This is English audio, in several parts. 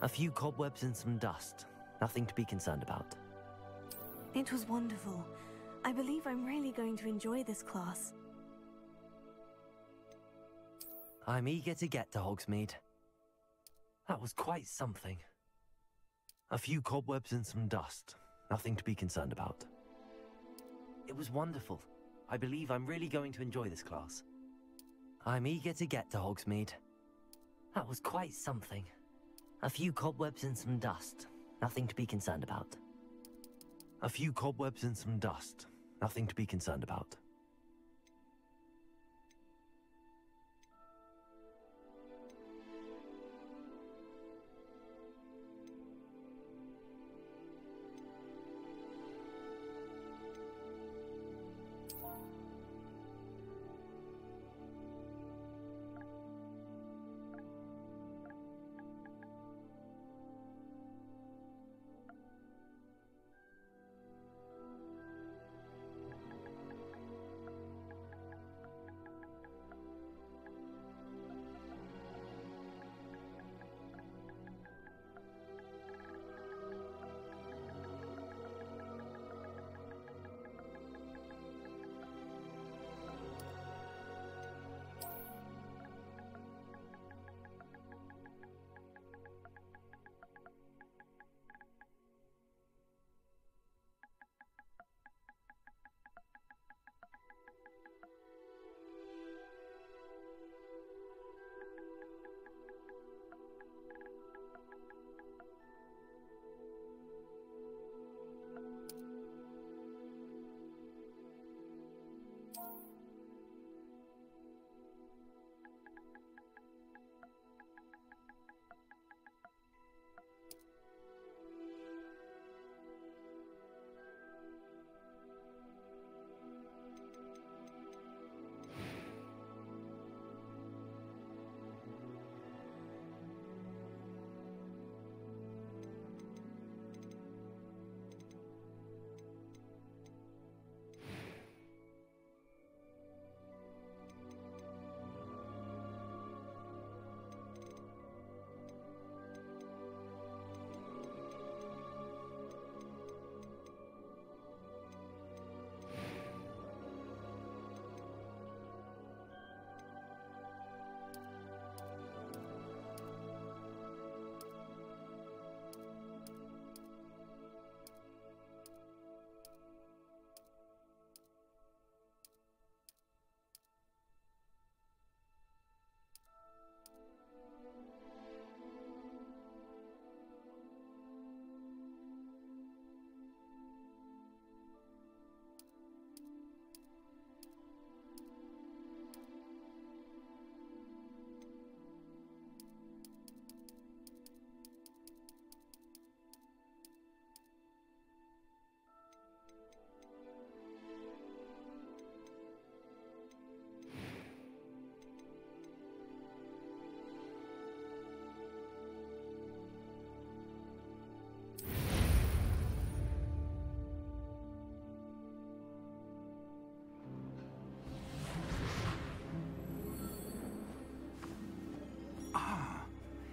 A few cobwebs and some dust. Nothing to be concerned about. It was wonderful. I believe I'm really going to enjoy this class. I'm eager to get to Hogsmeade. That was quite something. A few cobwebs and some dust. Nothing to be concerned about. It was wonderful. I believe I'm really going to enjoy this class. I'm eager to get to Hogsmeade. That was quite something. A few cobwebs and some dust. Nothing to be concerned about. A few cobwebs and some dust. Nothing to be concerned about.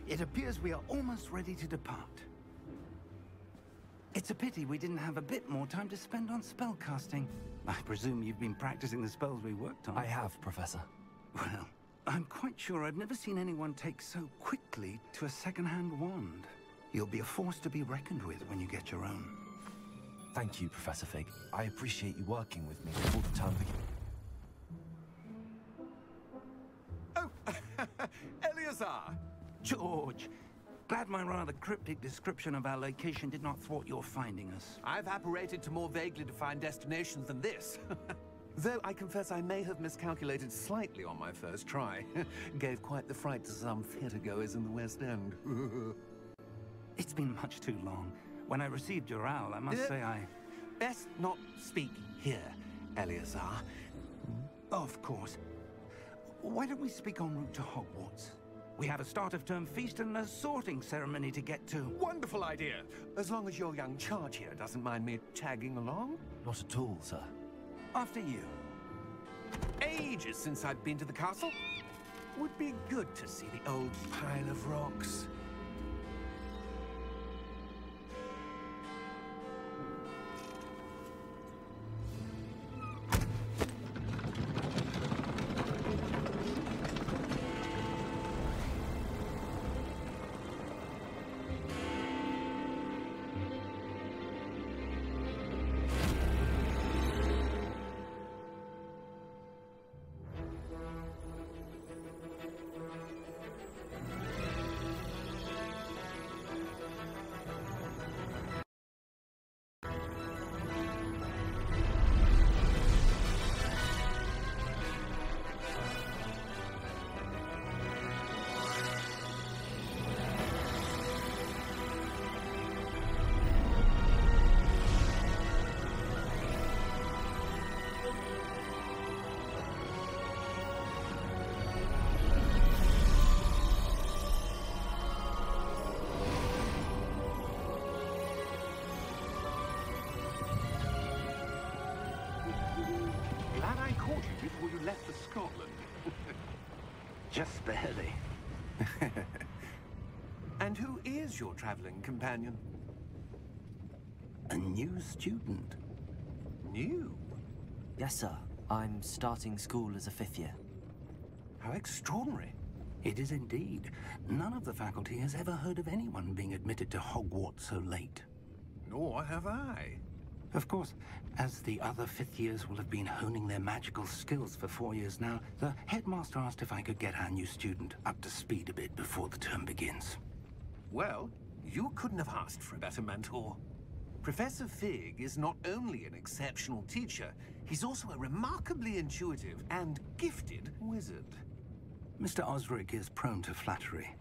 It appears we are almost ready to depart. It's a pity we didn't have a bit more time to spend on spellcasting. I presume you've been practicing the spells we worked on. I have, Professor. Well, I'm quite sure I've never seen anyone take so quickly to a second-hand wand. You'll be a force to be reckoned with when you get your own. Thank you, Professor Fig. I appreciate you working with me before the term begins. Oh, Eleazar! George, glad my rather cryptic description of our location did not thwart your finding us. I've apparated to more vaguely defined destinations than this. Though I confess I may have miscalculated slightly on my first try. Gave quite the fright to some theatre-goers in the West End. It's been much too long. When I received your owl, I must say I... Best not speak here, Eleazar. Of course. Why don't we speak en route to Hogwarts? We have a start-of-term feast and a sorting ceremony to get to. Wonderful idea! As long as your young charge here doesn't mind me tagging along. Not at all, sir. After you. Ages since I've been to the castle. Would be good to see the old pile of rocks. silly. And who is your traveling companion? A new student. New? Yes, sir. I'm starting school as a 5th year. How extraordinary. It is indeed. None of the faculty has ever heard of anyone being admitted to Hogwarts so late. Nor have I. Of course, as the other 5th years will have been honing their magical skills for 4 years now, the headmaster asked if I could get our new student up to speed a bit before the term begins. Well, you couldn't have asked for a better mentor. Professor Fig is not only an exceptional teacher, he's also a remarkably intuitive and gifted wizard. Mr. Osric is prone to flattery.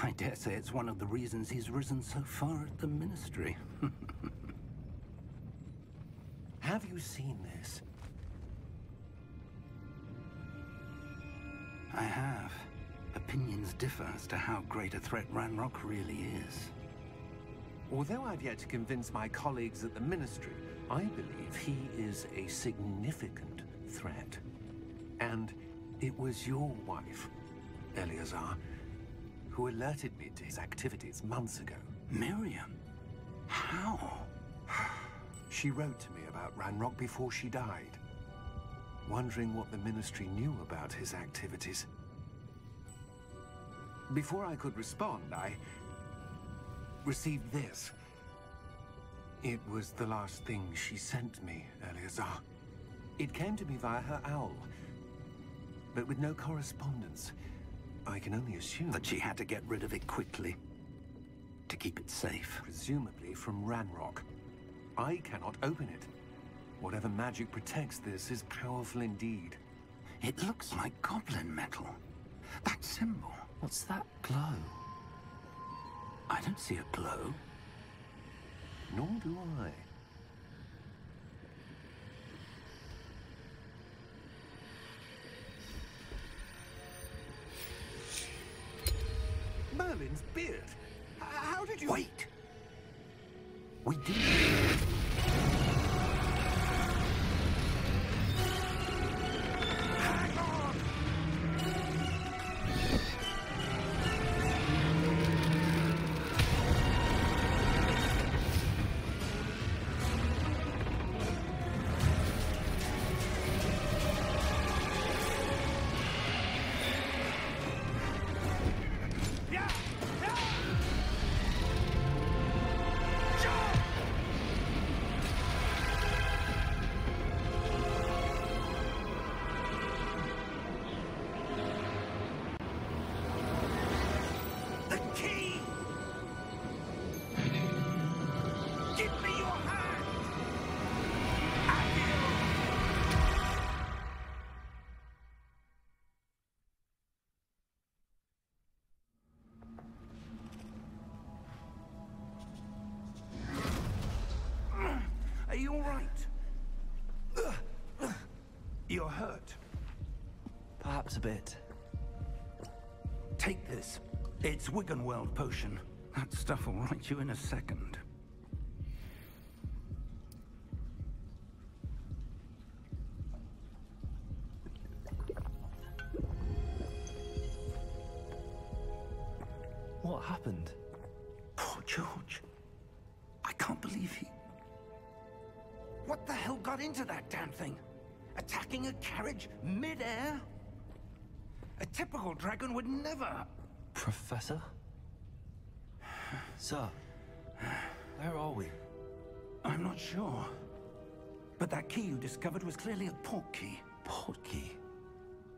I dare say it's one of the reasons he's risen so far at the Ministry. Have you seen this? I have. Opinions differ as to how great a threat Ranrock really is. Although I've yet to convince my colleagues at the Ministry, I believe he is a significant threat. And it was your wife, Eleazar, who alerted me to his activities months ago. Miriam? How? She wrote to me about Ranrock before she died, wondering what the Ministry knew about his activities. Before I could respond, I received this. It was the last thing she sent me, Eleazar. It came to me via her owl, but with no correspondence. I can only assume That she had to get rid of it quickly, to keep it safe. presumably from Ranrock. I cannot open it. Whatever magic protects this is powerful indeed. It looks like goblin metal. That symbol. What's that glow? I don't see a glow. Nor do I. Merlin's beard. How did you... Wait! We do. Hang on! Yeah! Yeah! Jump! The key! Give me your hand! Are you all right? You're hurt. Perhaps a bit. Take this. It's Wiggenweld potion. That stuff will right you in a second. What happened? Poor George. I can't believe he... What the hell got into that damn thing? Attacking a carriage mid-air? A typical dragon would never... Professor? Sir, where are we? I'm not sure. But that key you discovered was clearly a port key. Port key?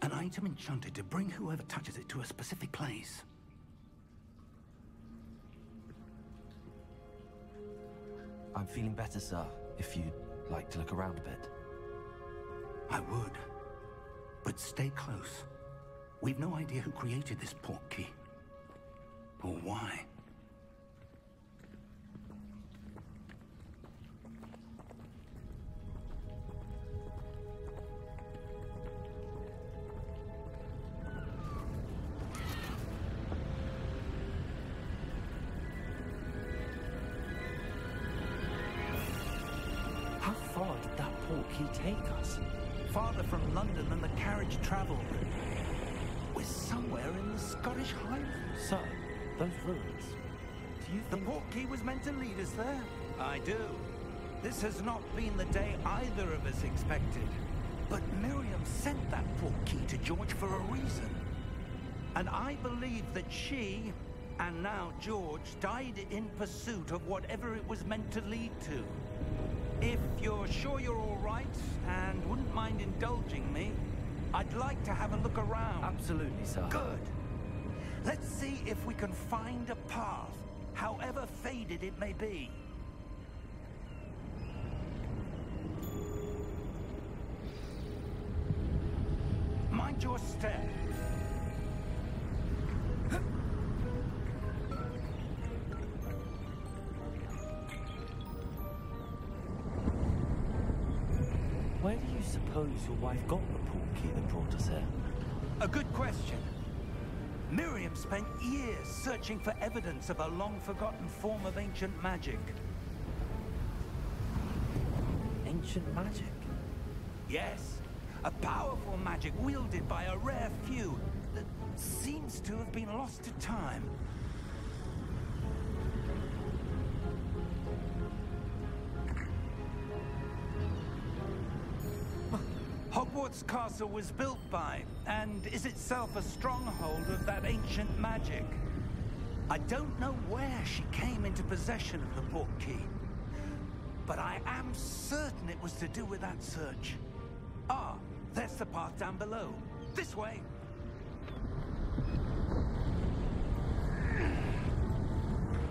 An item enchanted to bring whoever touches it to a specific place. I'm feeling better, sir, if you'd like to look around a bit. I would. But stay close. We've no idea who created this port key. Or why. How far did that port key take us? Farther from London than the carriage traveled. We're somewhere in the Scottish Highlands. So, those ruins. Do you The think... portkey was meant to lead us there? I do. This has not been the day either of us expected. But Miriam sent that portkey to George for a reason. And I believe that she, and now George, died in pursuit of whatever it was meant to lead to. If you're sure you're all right, and wouldn't mind indulging me, I'd like to have a look around. Absolutely, sir. Good. Let's see if we can find a path, however faded it may be. Mind your step. Where do you suppose your wife got the portkey that brought us here? A good question. Miriam spent years searching for evidence of a long-forgotten form of ancient magic. Ancient magic? Yes, a powerful magic wielded by a rare few that seems to have been lost to time. Hogwarts Castle was built by, and is itself a stronghold of that ancient magic. I don't know where she came into possession of the portkey, but I am certain it was to do with that search. Ah, there's the path down below. This way!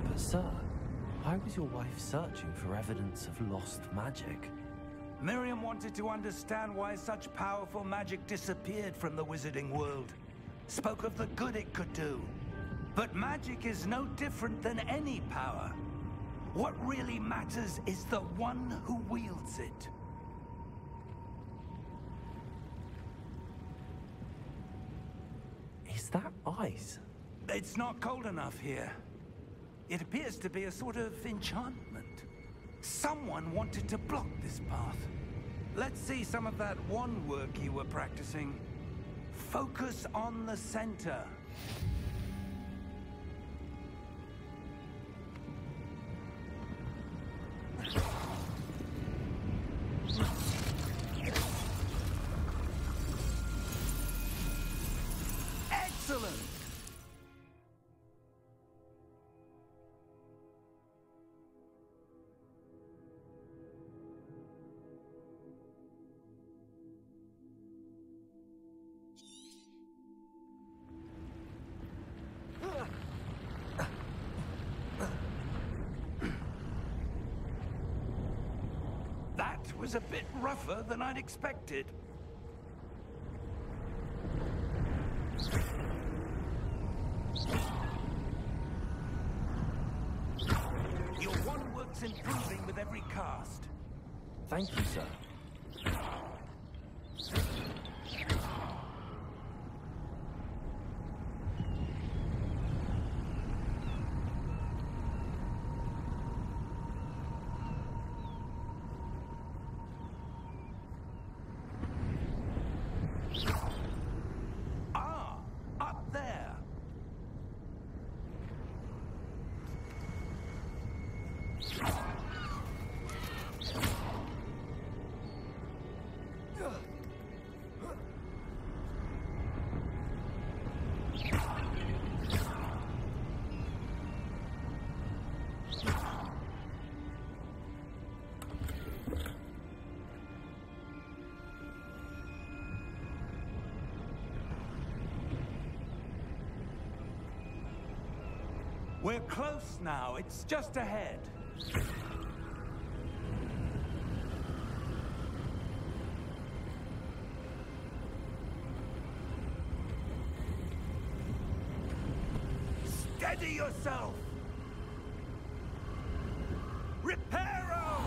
But sir, why was your wife searching for evidence of lost magic? Miriam wanted to understand why such powerful magic disappeared from the wizarding world. Spoke of the good it could do. But magic is no different than any power. What really matters is the one who wields it. Is that ice? It's not cold enough here. It appears to be a sort of enchantment. Someone wanted to block this path. Let's see some of that wand work you were practicing. Focus on the center. Excellent! That was a bit rougher than I'd expected. Your wand work's improving with every cast. Thank you, sir. Ah, up there. We're close now. It's just ahead. Steady yourself! Reparo!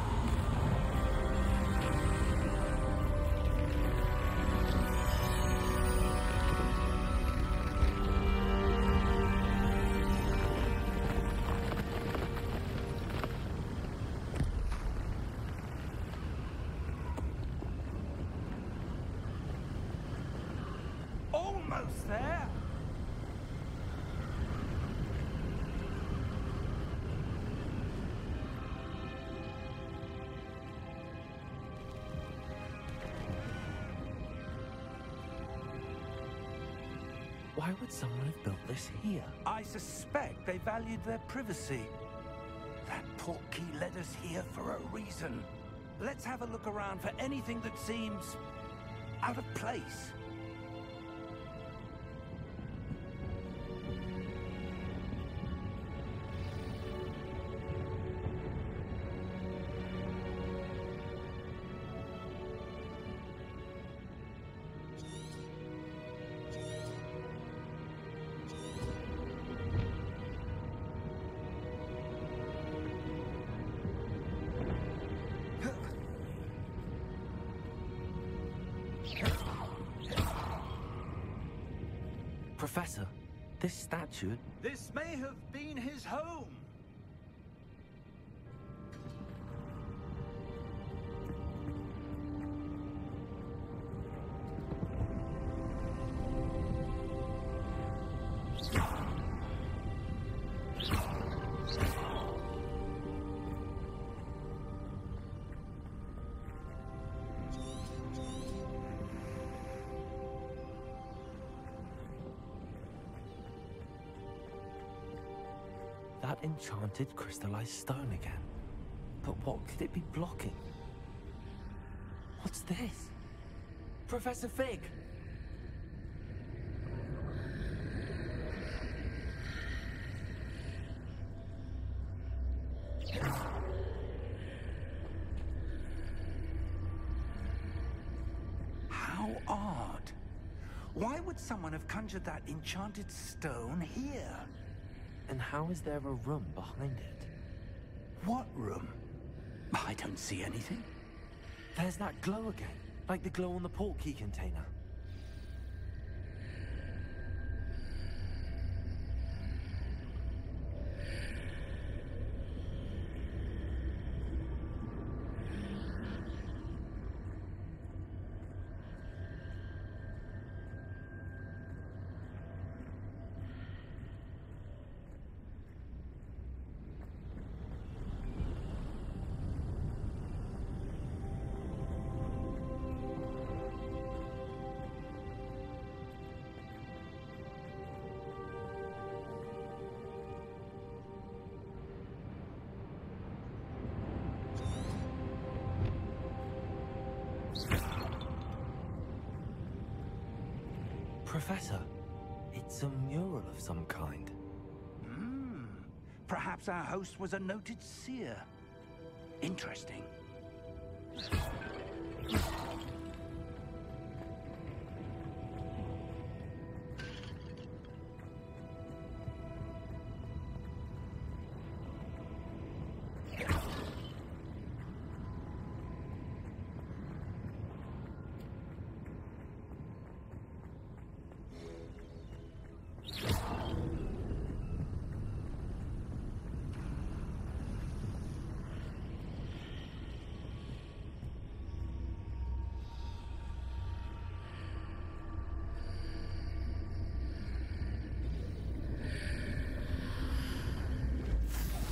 Almost there! Why would someone have built this here? I suspect they valued their privacy. That portkey led us here for a reason. Let's have a look around for anything that seems out of place. Professor, this statue... This may have been his home. That enchanted crystallized stone again. But what could it be blocking? What's this? Professor Fig! How odd. Why would someone have conjured that enchanted stone here? And how is there a room behind it? What room? I don't see anything. There's that glow again, like the glow on the portkey container. Professor, it's a mural of some kind. Perhaps our host was a noted seer. Interesting.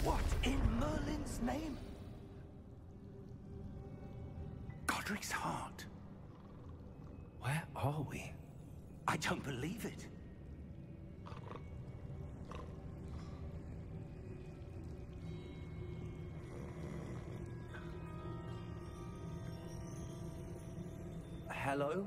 What in Merlin's name? Godric's heart. Where are we? I don't believe it. Hello?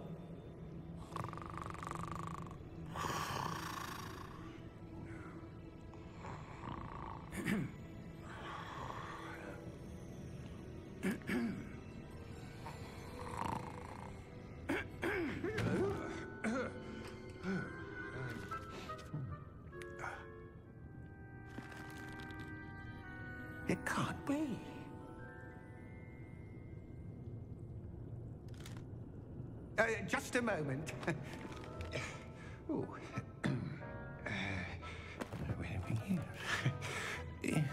It can't be. Just a moment. Ooh. Where are we here?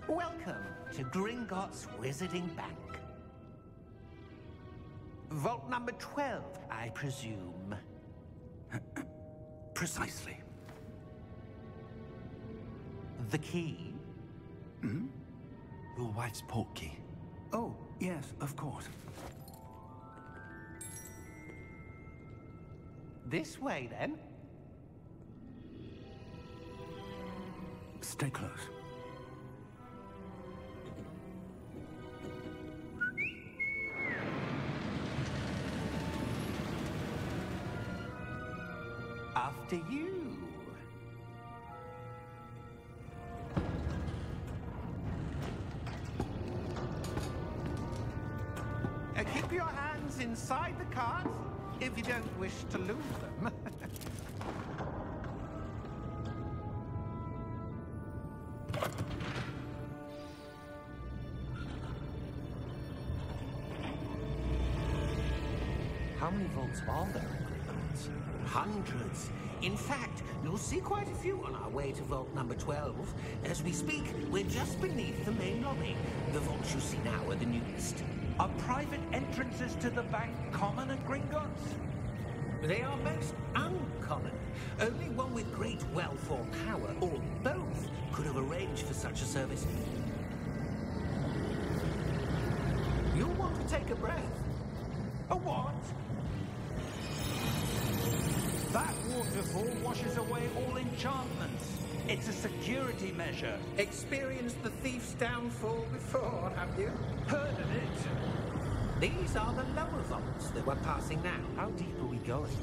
Welcome to Gringotts Wizarding Bank. Vault number 12, I presume. Precisely. The key? Your wife's portkey. Oh, yes, of course. This way, then. Stay close. After you. Keep your hands inside the cart if you don't wish to lose them. How many vaults are there in Hogwarts? Hundreds. In fact, you'll see quite a few on our way to vault number 12. As we speak, we're just beneath the main lobby. The vaults you see now are the newest. Are private entrances to the bank common at Gringotts? They are most uncommon. Only one with great wealth or power, or both, could have arranged for such a service. You'll want to take a breath. A what? That waterfall washes away all enchantments. It's a security measure. Experienced the thief's downfall before, have you? Heard of it? These are the lower vaults that we're passing now. How deep are we going?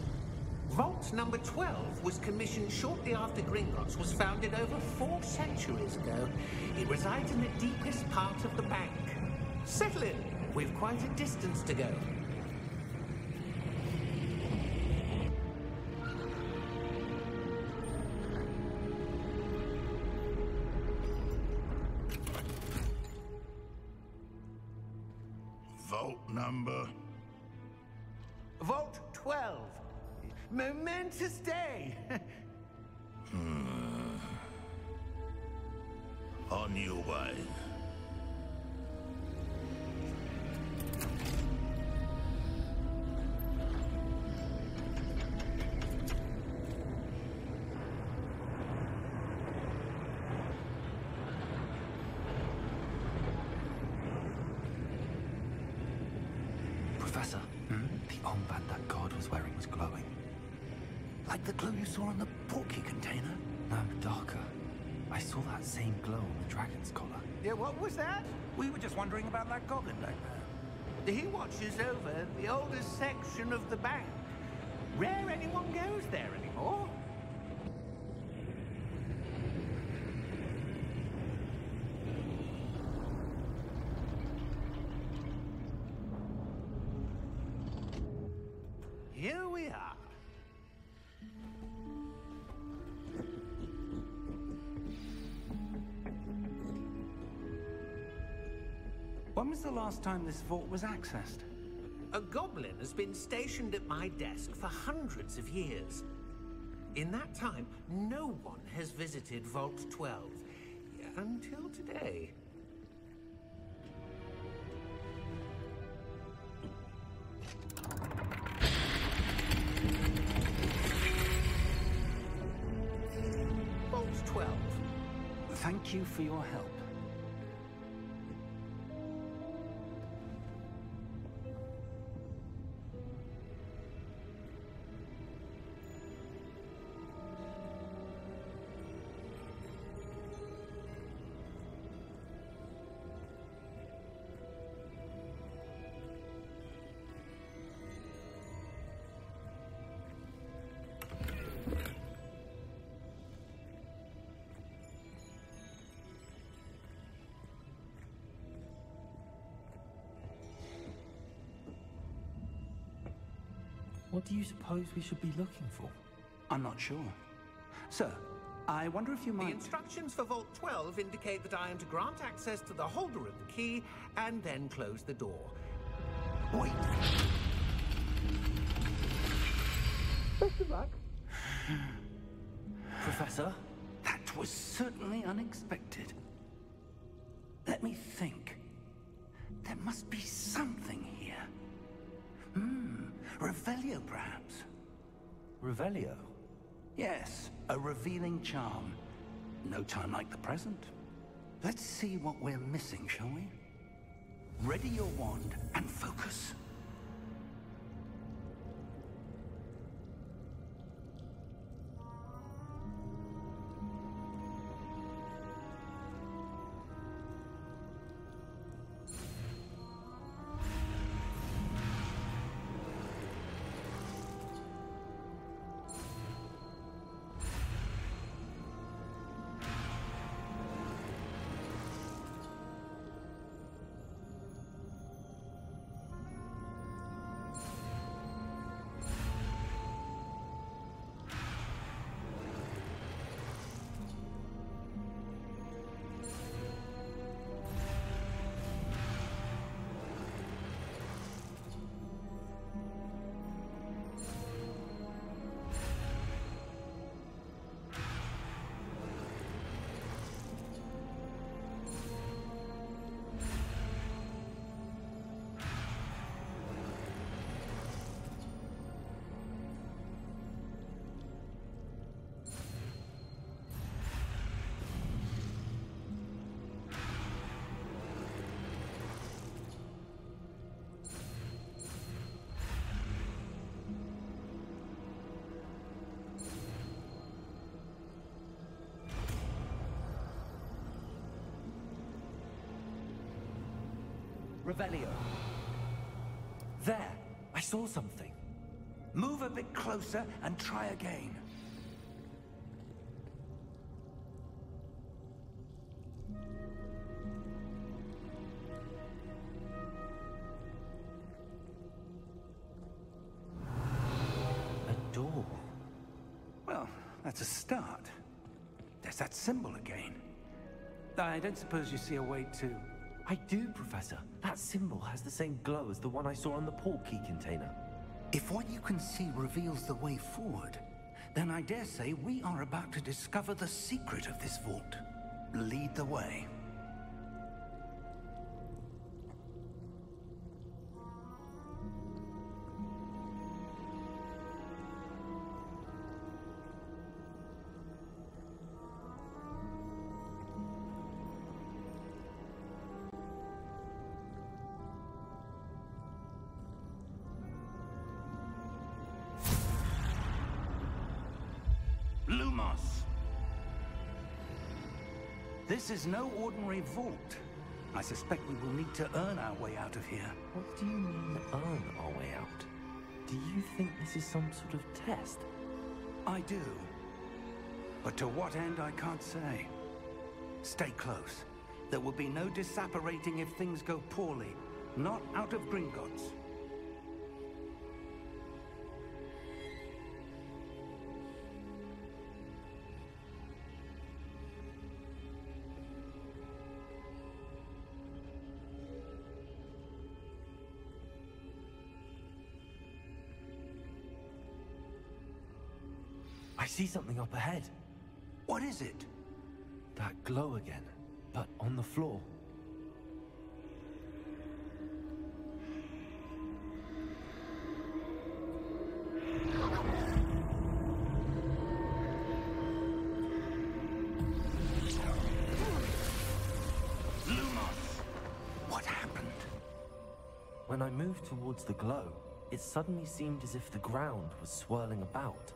Vault number 12 was commissioned shortly after Gringotts was founded over 4 centuries ago. It resides in the deepest part of the bank. Settle in. We've quite a distance to go. Vault number? Vault 12. Momentous day. On your way. Professor, the armband that guard was wearing was glowing. Like the glow you saw on the porky container? No, darker. I saw that same glow on the dragon's collar. Yeah, what was that? We were just wondering about that goblin back there. He watches over the oldest section of the bank. Rare anyone goes there anymore. Here we are. When was the last time this vault was accessed? A goblin has been stationed at my desk for hundreds of years. In that time, no one has visited Vault 12. Until today. Vault 12. Thank you for your help. What do you suppose we should be looking for? I'm not sure. Sir, I wonder if you The might... instructions for Vault 12 indicate that I am to grant access to the holder of the key and then close the door. Wait. Best of luck. Professor? That was certainly unexpected. Let me think. There must be something here. Revelio, perhaps? Revelio? Yes, a revealing charm. No time like the present. Let's see what we're missing, shall we? Ready your wand and focus. Revelio. There, I saw something. Move a bit closer and try again. A door. Well, that's a start. There's that symbol again. I don't suppose you see a way to... I do, Professor. That symbol has the same glow as the one I saw on the portkey container. If what you can see reveals the way forward, then I dare say we are about to discover the secret of this vault. Lead the way. Lumos! This is no ordinary vault. I suspect we will need to earn our way out of here. What do you mean, earn our way out? Do you think this is some sort of test? I do. But to what end, I can't say. Stay close. There will be no disapparating if things go poorly. Not out of Gringotts. I see something up ahead. What is it? That glow again, but on the floor. Lumos! What happened? When I moved towards the glow, it suddenly seemed as if the ground was swirling about.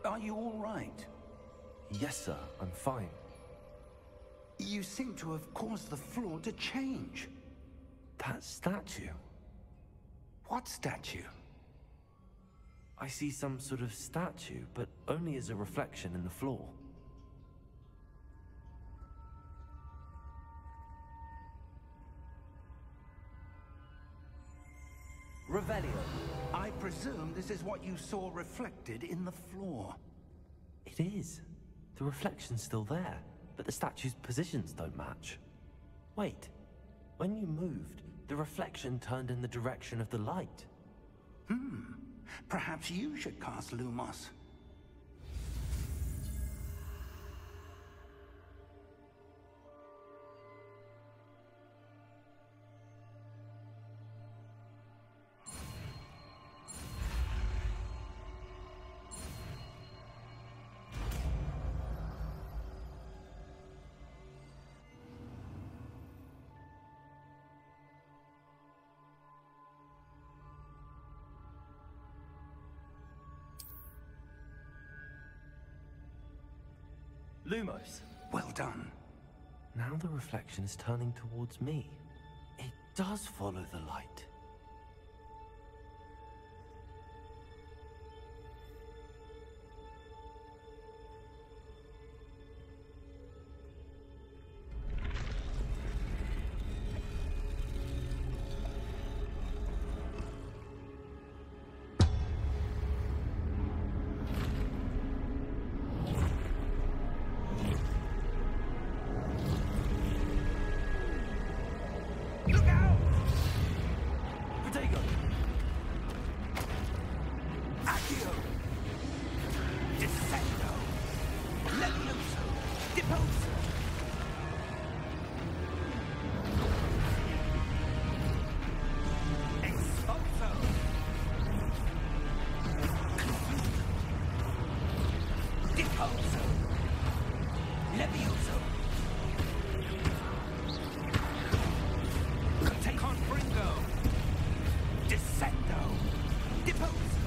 Are you all right? Yes, sir, I'm fine. You seem to have caused the floor to change. That statue. What statue? I see some sort of statue, but only as a reflection in the floor. Revelio. I presume this is what you saw reflected in the floor. It is. The reflection's still there, but the statue's positions don't match. Wait. When you moved, the reflection turned in the direction of the light. Perhaps you should cast Lumos. Lumos. Well done. Now the reflection is turning towards me. It does follow the light. Look out! Protego! Accio! Descendo! Levioso! Deposo! Expulso! Deposo! Levioso! Confringo! Descendo! Deposo!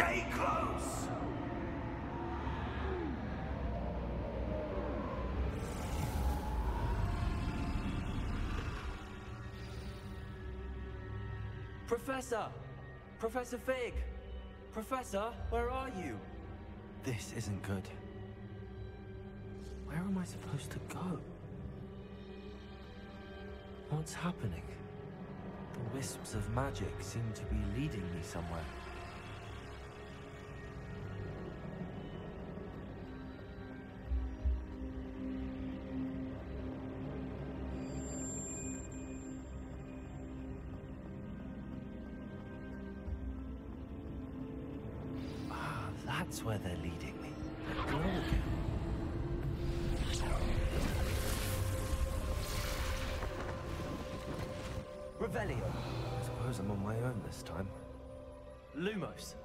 Stay close! Professor! Professor Fig! Professor, where are you? This isn't good. Where am I supposed to go? What's happening? The wisps of magic seem to be leading me somewhere. Ah, that's where they're leading me. That glow again. Revelio. I suppose I'm on my own this time. Lumos.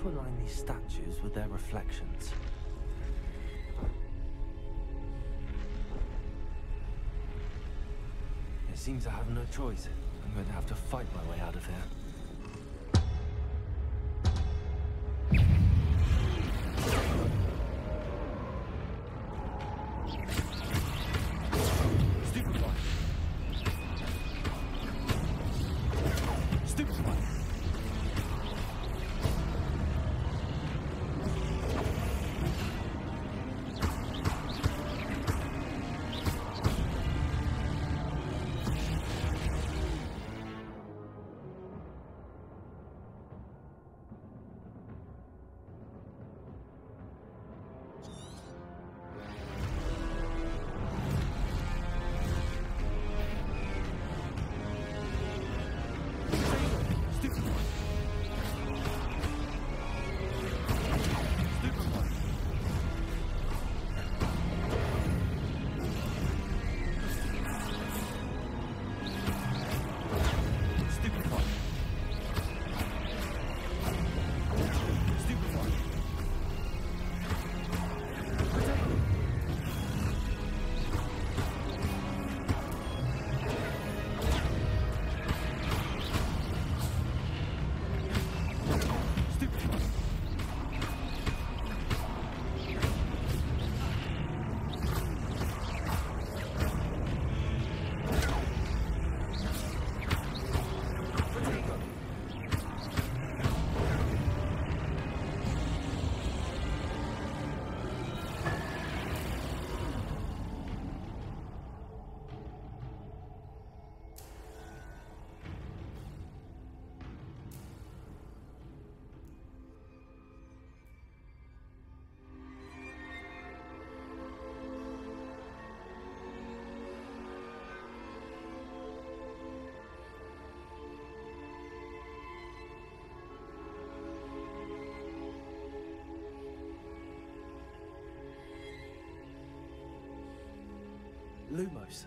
To align these statues with their reflections. It seems I have no choice. I'm going to have to fight my way out of here. Lumos.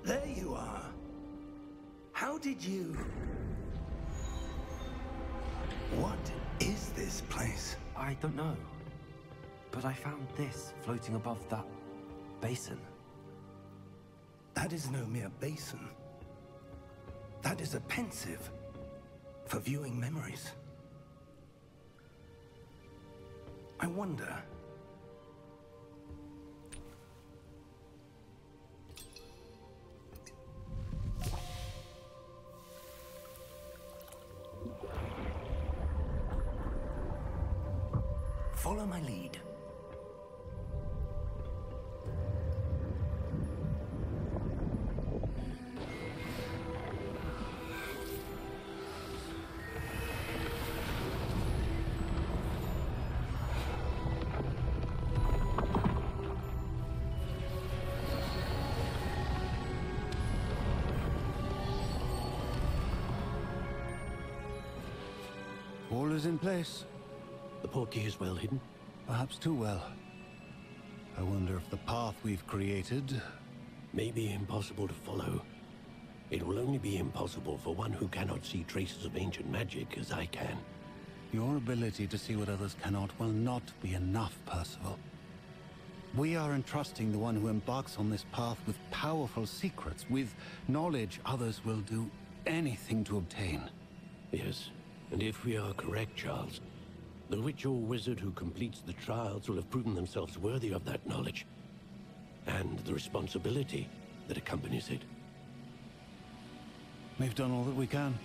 There you are. How did you... What is this? this place? I don't know. But I found this floating above that basin. That is no mere basin. That is a pensive for viewing memories. I wonder... Follow my lead. All is in place. The portkey is well hidden. Perhaps too well. I wonder if the path we've created... May be impossible to follow. It will only be impossible for one who cannot see traces of ancient magic as I can. Your ability to see what others cannot will not be enough, Percival. We are entrusting the one who embarks on this path with powerful secrets, with knowledge others will do anything to obtain. Yes, and if we are correct, Charles, the witch or wizard who completes the trials will have proven themselves worthy of that knowledge, and the responsibility that accompanies it. We've done all that we can.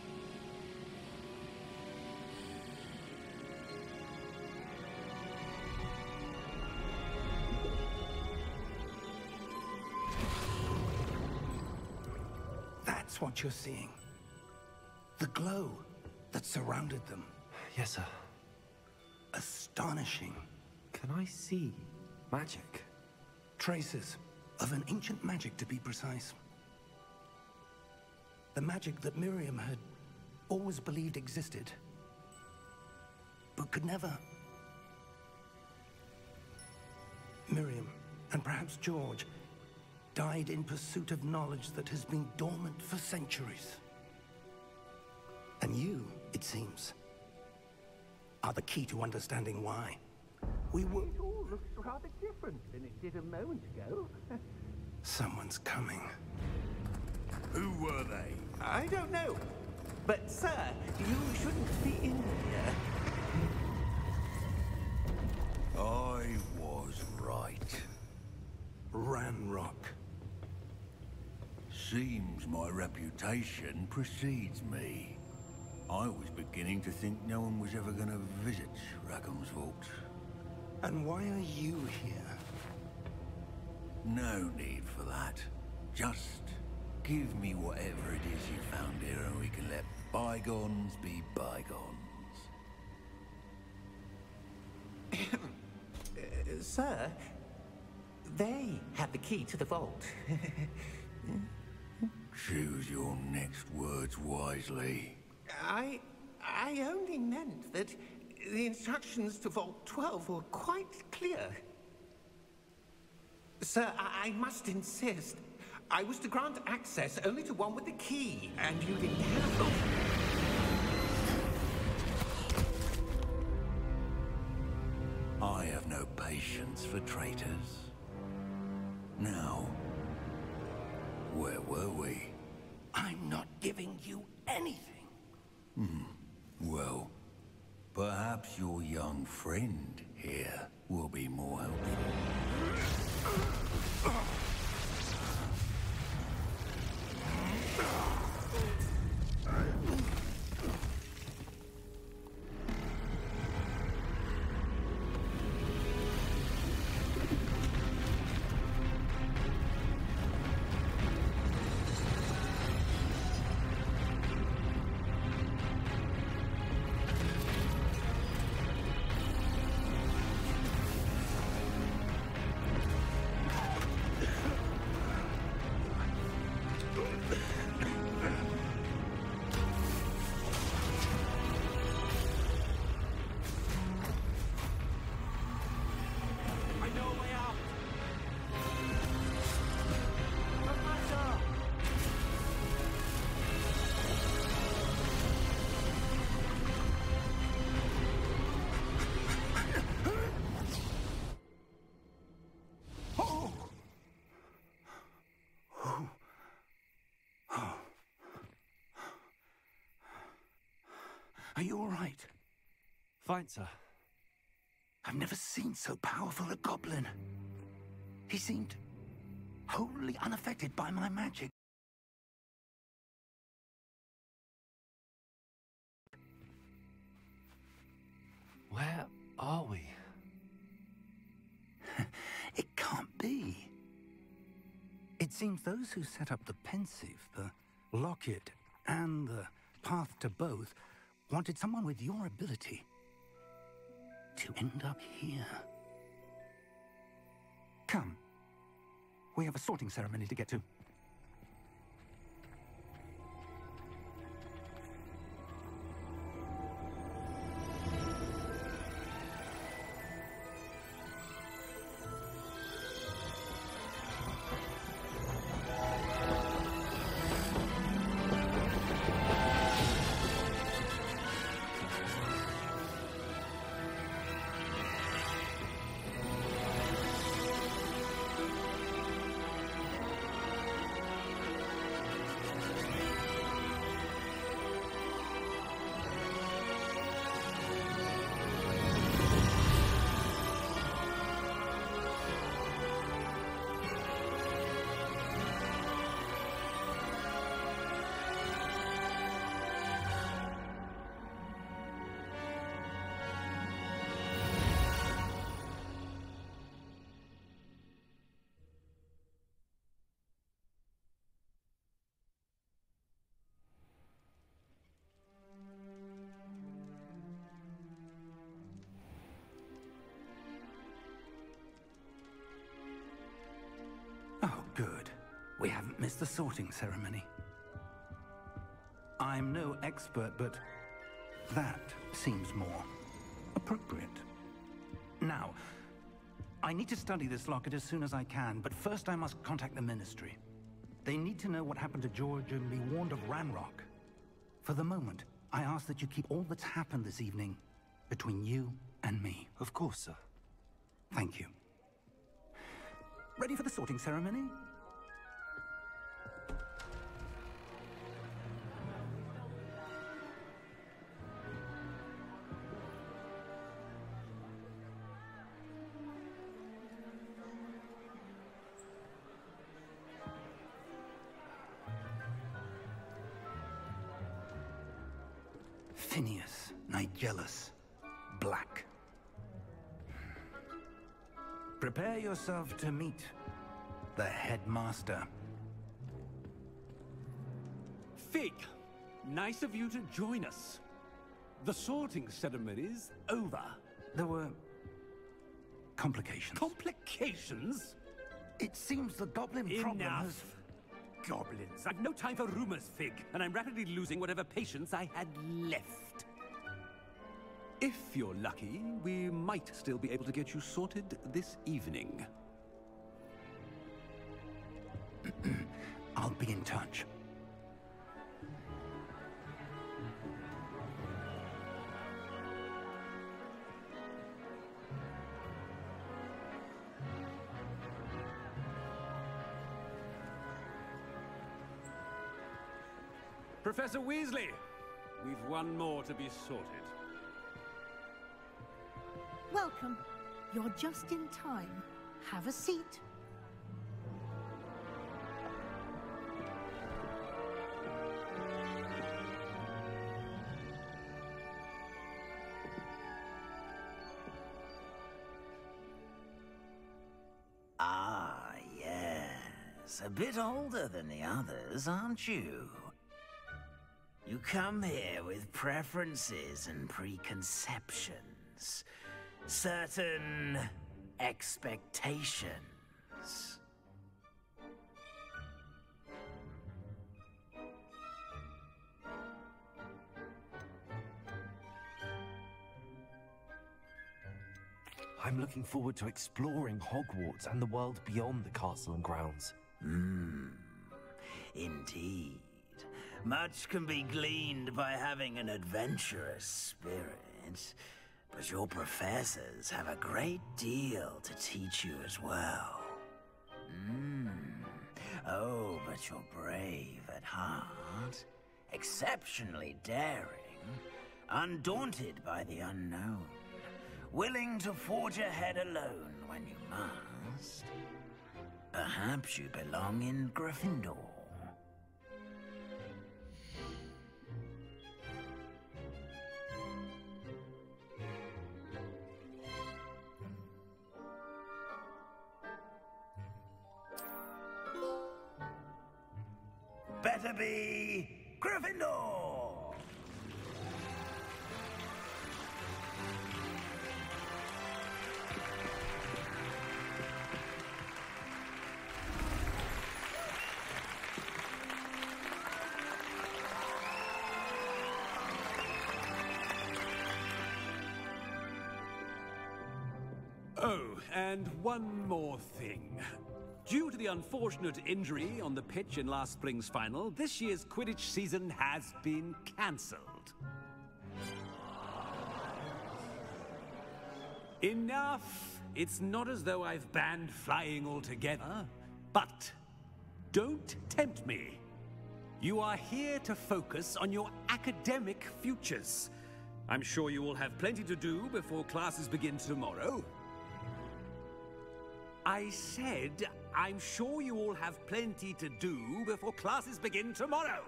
That's what you're seeing. The glow that surrounded them. Yes, sir. Astonishing. Can I see magic? Traces of an ancient magic, to be precise. The magic that Miriam had always believed existed, but could never. Miriam, and perhaps George, died in pursuit of knowledge that has been dormant for centuries. And you, it seems, are the key to understanding why. We were... It all looks rather different than it did a moment ago. Someone's coming. Who were they? I don't know. But, sir, you shouldn't be in here. I was right. Ranrock. Seems my reputation precedes me. I was beginning to think no one was ever going to visit Rackham's vault. And why are you here? No need for that. Just give me whatever it is you found here and we can let bygones be bygones. Sir, they have the key to the vault. Choose your next words wisely. I only meant that the instructions to Vault 12 were quite clear. Sir, I must insist. I was to grant access only to one with the key, and you didn't have them. I have no patience for traitors. Now, where were we? I'm not giving you anything. Well, perhaps your young friend here will be more helpful. Are you all right? Fine, sir. I've never seen so powerful a goblin. He seemed wholly unaffected by my magic. Where are we? It can't be. It seems those who set up the pensive, the locket, and the path to both wanted someone with your ability to end up here. Come. We have a sorting ceremony to get to. Oh, good. We haven't missed the sorting ceremony. I'm no expert, but that seems more appropriate. Now, I need to study this locket as soon as I can, but first I must contact the Ministry. They need to know what happened to George and be warned of Ranrock. For the moment, I ask that you keep all that's happened this evening between you and me. Of course, sir. Thank you. Ready for the sorting ceremony? Phineas, Nigellus, Black. Prepare yourself to meet the headmaster. Fig, nice of you to join us. The sorting ceremony's over. There were complications. Complications? It seems the goblin problem has... Enough. Goblins. I've no time for rumors, Fig, and I'm rapidly losing whatever patience I had left. If you're lucky, we might still be able to get you sorted this evening. I'll be in touch. Professor Weasley, we've one more to be sorted. Welcome. You're just in time. Have a seat. Ah, yes. A bit older than the others, aren't you? You come here with preferences and preconceptions. Certain expectations. I'm looking forward to exploring Hogwarts and the world beyond the castle and grounds. Indeed. Much can be gleaned by having an adventurous spirit, but your professors have a great deal to teach you as well. Oh, but you're brave at heart, exceptionally daring, undaunted by the unknown, willing to forge ahead alone when you must. Perhaps you belong in Gryffindor. Better be Gryffindor! Oh, and one more thing. Due to the unfortunate injury on the pitch in last spring's final, this year's Quidditch season has been cancelled. Enough! It's not as though I've banned flying altogether, but don't tempt me. You are here to focus on your academic futures. I'm sure you will have plenty to do before classes begin tomorrow. I said, I'm sure you all have plenty to do before classes begin tomorrow.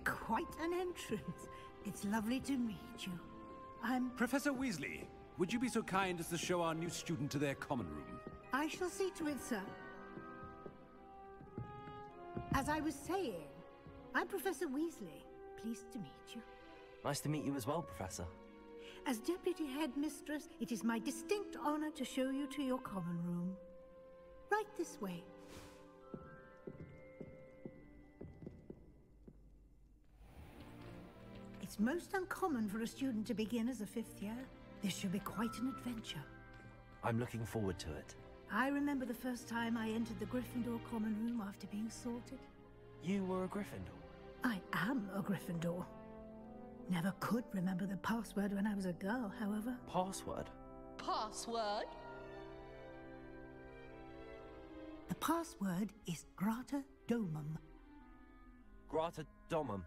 Quite an entrance. It's lovely to meet you. I'm... Professor Weasley, would you be so kind as to show our new student to their common room? I shall see to it, sir. As I was saying, I'm Professor Weasley. Pleased to meet you. Nice to meet you as well, Professor. As Deputy Headmistress, it is my distinct honor to show you to your common room. Right this way. It's most uncommon for a student to begin as a fifth year. This should be quite an adventure. I'm looking forward to it. I remember the first time I entered the Gryffindor common room after being sorted. You were a Gryffindor? I am a Gryffindor. Never could remember the password when I was a girl, however. Password? Password? The password is Grata Domum. Grata Domum.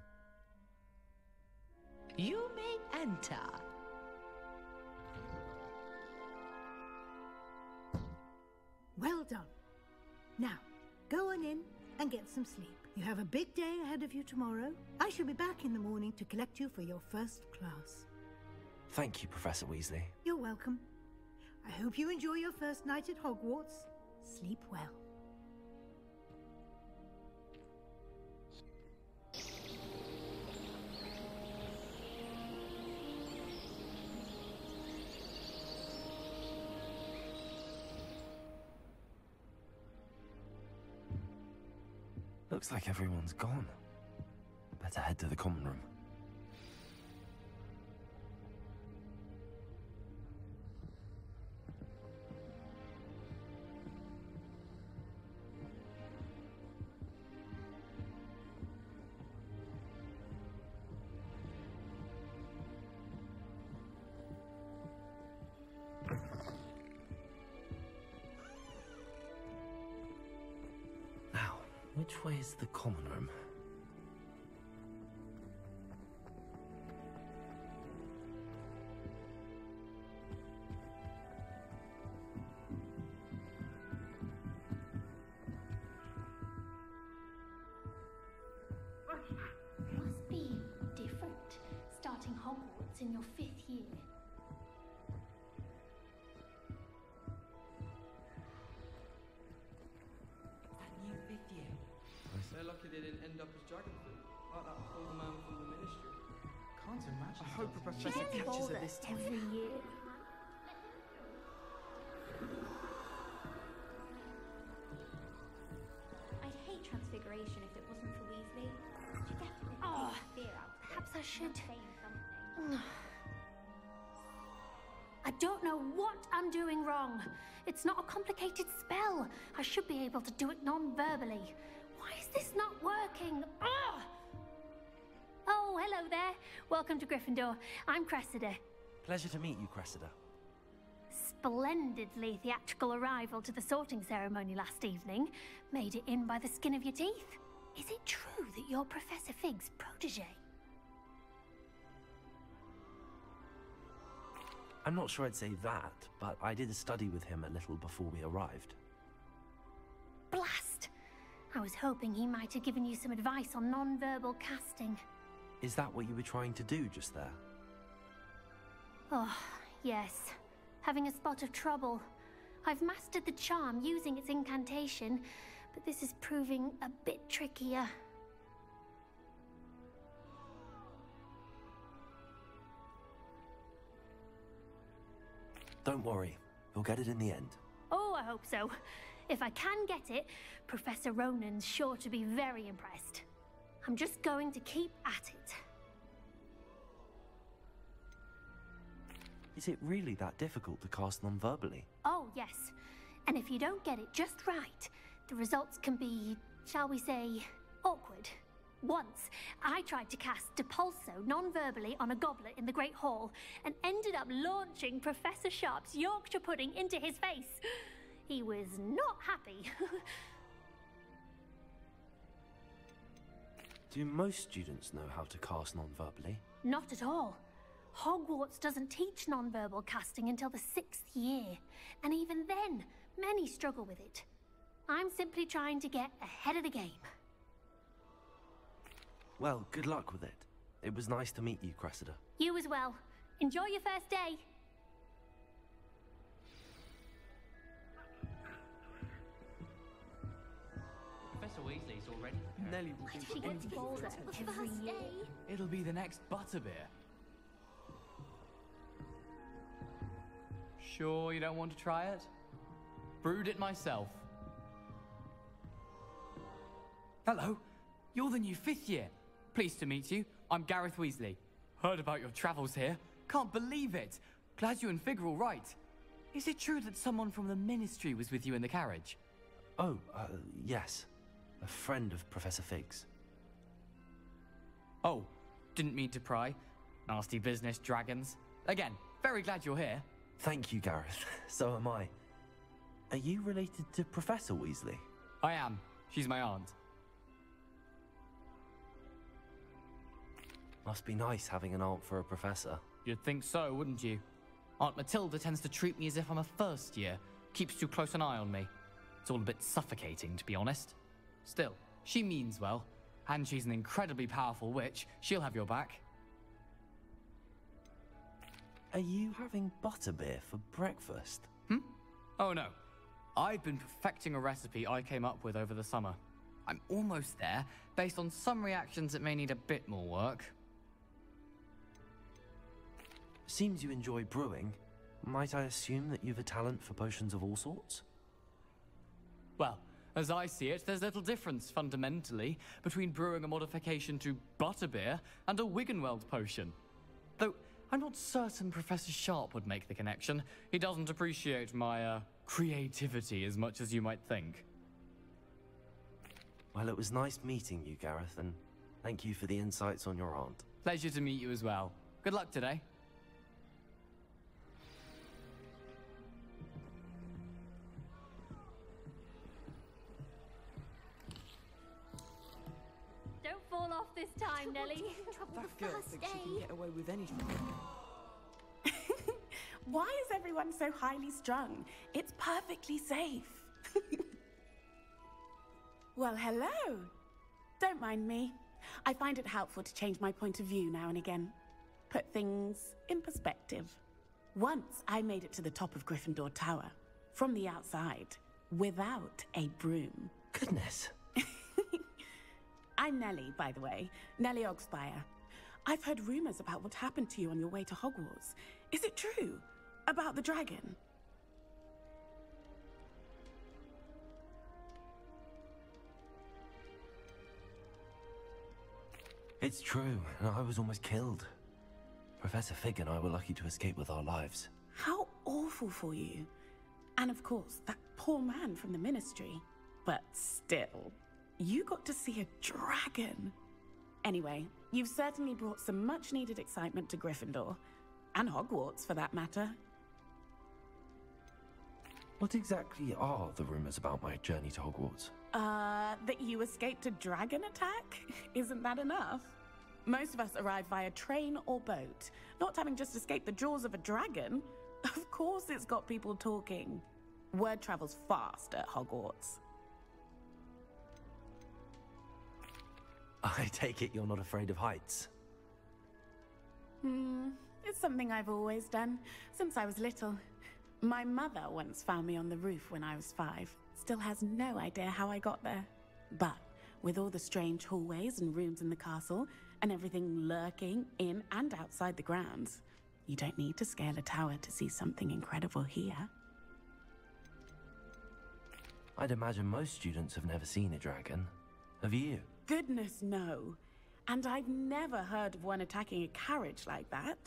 You may enter. Well done. Now, go on in and get some sleep. You have a big day ahead of you tomorrow. I shall be back in the morning to collect you for your first class. Thank you, Professor Weasley. You're welcome. I hope you enjoy your first night at Hogwarts. Sleep well. Looks like everyone's gone. Better head to the common room. Which way is the common room? Must be different, starting Hogwarts in your 5th year. They're lucky they didn't end up as dragonfoot, like that old man from the ministry. Can't imagine. I hope the professor catches her this time. Every year. I'd hate Transfiguration if it wasn't for Weasley. She definitely takes fear out of it. Perhaps I should. I don't know what I'm doing wrong. It's not a complicated spell. I should be able to do it non-verbally. Why is this not working? Ugh! Oh, hello there. Welcome to Gryffindor. I'm Cressida. Pleasure to meet you, Cressida. splendidly theatrical arrival to the sorting ceremony last evening made it in by the skin of your teeth. Is it true that you're Professor Fig's protege? I'm not sure I'd say that, but I did study with him a little before we arrived. Blast! I was hoping he might have given you some advice on non-verbal casting. Is that what you were trying to do just there? Oh, yes. Having a spot of trouble. I've mastered the charm using its incantation, but this is proving a bit trickier. Don't worry, you'll get it in the end. Oh, I hope so. If I can get it, Professor Ronan's sure to be very impressed. I'm just going to keep at it. Is it really that difficult to cast non-verbally? Oh, yes. And if you don't get it just right, the results can be, shall we say, awkward. Once, I tried to cast Depulso non-verbally on a goblet in the Great Hall and ended up launching Professor Sharp's Yorkshire pudding into his face. He was not happy. Do most students know how to cast non-verbally? Not at all. Hogwarts doesn't teach non-verbal casting until the 6th year, and even then, many struggle with it. I'm simply trying to get ahead of the game. Well, good luck with it. It was nice to meet you, Cressida. You as well. Enjoy your first day. Professor Weasley's already prepared. Nelly will Why be does she get bolder every year? It'll be the next butterbeer. Sure you don't want to try it? Brewed it myself. Hello, you're the new 5th year. Pleased to meet you. I'm Gareth Weasley. Heard about your travels here. Can't believe it. Glad you and Fig are all right. Is it true that someone from the Ministry was with you in the carriage? Oh, yes. A friend of Professor Fig's. Oh, didn't mean to pry. Nasty business, dragons. Again, very glad you're here. Thank you, Gareth. So am I. Are you related to Professor Weasley? I am. She's my aunt. Must be nice having an aunt for a professor. You'd think so, wouldn't you? Aunt Matilda tends to treat me as if I'm a first year. Keeps too close an eye on me. It's all a bit suffocating, to be honest. Still, she means well. And she's an incredibly powerful witch. She'll have your back. Are you having butterbeer for breakfast? Oh no. I've been perfecting a recipe I came up with over the summer. I'm almost there. Based on some reactions, it may need a bit more work. Seems you enjoy brewing. Might I assume that you've a talent for potions of all sorts? Well, as I see it, there's little difference, fundamentally, between brewing a modification to butterbeer and a Wiggenweld potion. Though, I'm not certain Professor Sharp would make the connection. He doesn't appreciate my, creativity as much as you might think. Well, it was nice meeting you, Gareth, and thank you for the insights on your aunt. Pleasure to meet you as well. Good luck today. Don't fall off this time, Nelly. That girl thinks she can get away with anything. Why is everyone so highly strung? It's perfectly safe. Well, hello. Don't mind me. I find it helpful to change my point of view now and again. Put things in perspective. Once I made it to the top of Gryffindor Tower, from the outside, without a broom. Goodness. I'm Nellie, by the way. Nellie Ogspire. I've heard rumors about what happened to you on your way to Hogwarts. Is it true? About the dragon? It's true, and I was almost killed. Professor Fig and I were lucky to escape with our lives. How awful for you. And of course, that poor man from the Ministry. But still, you got to see a dragon. Anyway, you've certainly brought some much-needed excitement to Gryffindor. And Hogwarts, for that matter. What exactly are the rumors about my journey to Hogwarts? That you escaped a dragon attack? Isn't that enough? Most of us arrive via train or boat, not having just escaped the jaws of a dragon. Of course it's got people talking. Word travels fast at Hogwarts. I take it you're not afraid of heights. It's something I've always done, since I was little. My mother once found me on the roof when I was 5. Still has no idea how I got there. But with all the strange hallways and rooms in the castle, and everything lurking in and outside the grounds, you don't need to scale a tower to see something incredible here. I'd imagine most students have never seen a dragon. Have you? Goodness, no. And I've never heard of one attacking a carriage like that.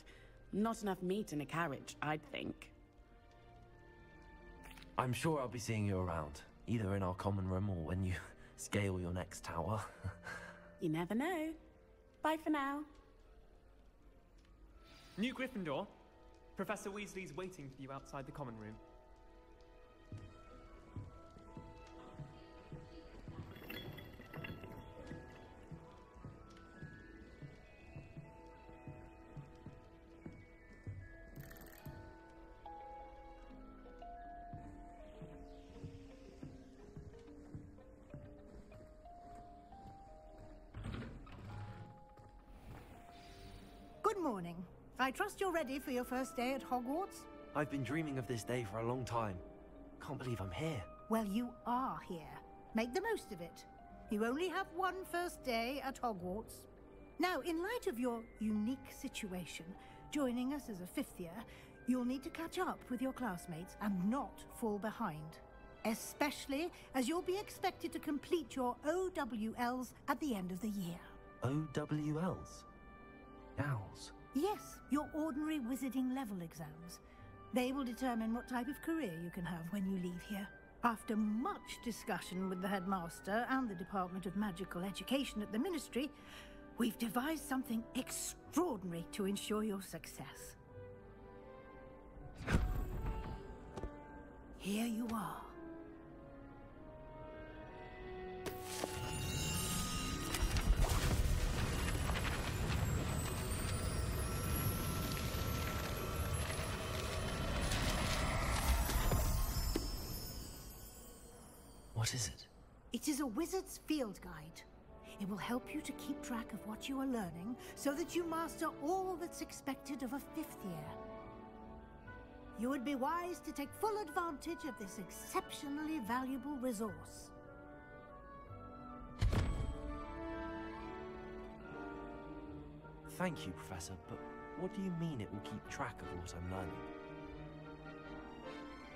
Not enough meat in a carriage, I'd think. I'm sure I'll be seeing you around, either in our common room or when you scale your next tower. You never know. Bye for now. New Gryffindor. Professor Weasley's waiting for you outside the common room. Good morning. I trust you're ready for your first day at Hogwarts? I've been dreaming of this day for a long time. Can't believe I'm here. Well, you are here. Make the most of it. You only have one first day at Hogwarts. Now, in light of your unique situation, joining us as a 5th year, you'll need to catch up with your classmates and not fall behind. Especially as you'll be expected to complete your OWLs at the end of the year. OWLs? Owls? Yes, your ordinary wizarding level exams. They will determine what type of career you can have when you leave here. After much discussion with the headmaster and the Department of Magical Education at the Ministry, we've devised something extraordinary to ensure your success. Here you are. What is it? It is a wizard's field guide. It will help you to keep track of what you are learning so that you master all that's expected of a 5th year. You would be wise to take full advantage of this exceptionally valuable resource. Thank you, Professor, but what do you mean it will keep track of what I'm learning?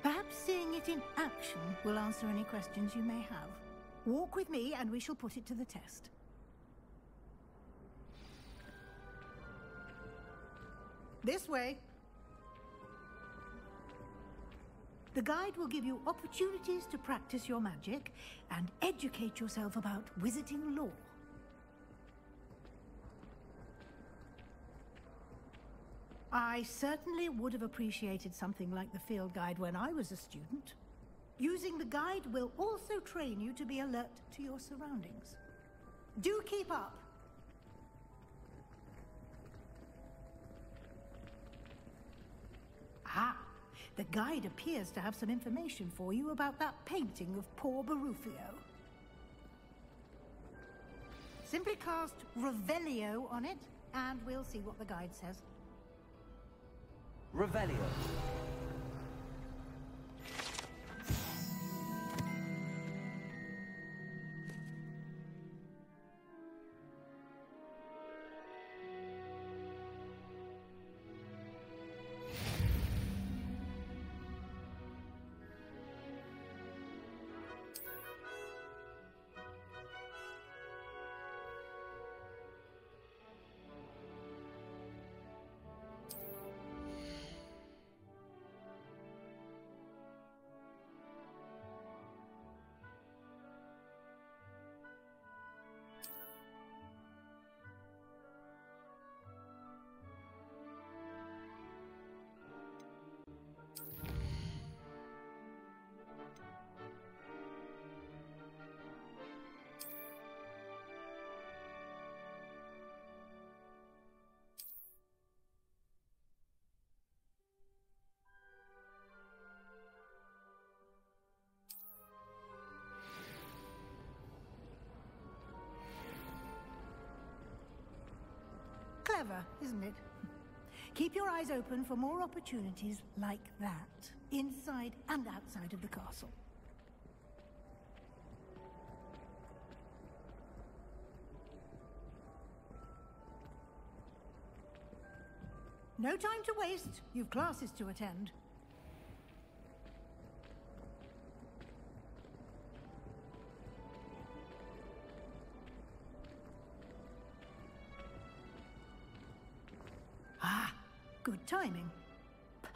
Perhaps seeing it in action will answer any questions you may have. Walk with me and we shall put it to the test. This way. The guide will give you opportunities to practice your magic and educate yourself about wizarding lore. I certainly would have appreciated something like the field guide when I was a student. Using the guide will also train you to be alert to your surroundings. Do keep up! Ah, the guide appears to have some information for you about that painting of poor Barufio. Simply cast Revelio on it, and we'll see what the guide says. Revelio. Clever, isn't it? Keep your eyes open for more opportunities like that, inside and outside of the castle. No time to waste. You've classes to attend. Ah, good timing.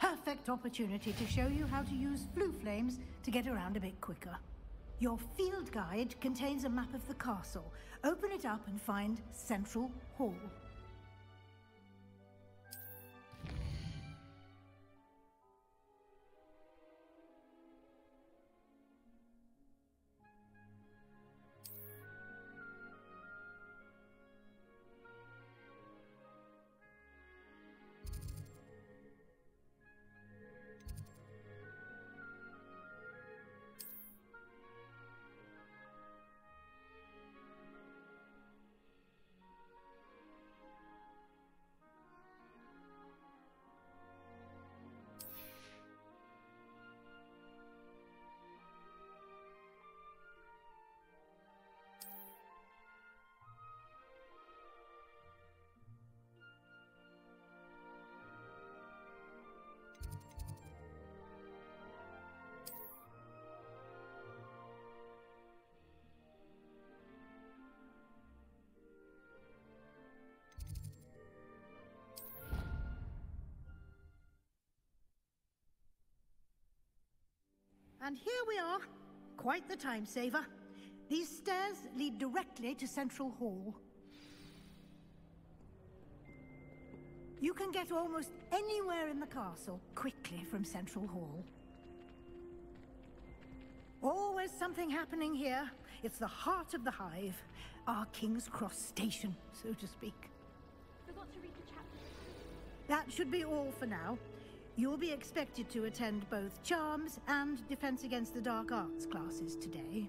Perfect opportunity to show you how to use flue flames to get around a bit quicker. Your field guide contains a map of the castle. Open it up and find Central Hall. And here we are. Quite the time saver. These stairs lead directly to Central Hall. You can get almost anywhere in the castle quickly from Central Hall. Always something happening here. It's the heart of the hive. Our King's Cross station, so to speak. Forgot to read the chapter. That should be all for now. You'll be expected to attend both Charms and Defense Against the Dark Arts classes today.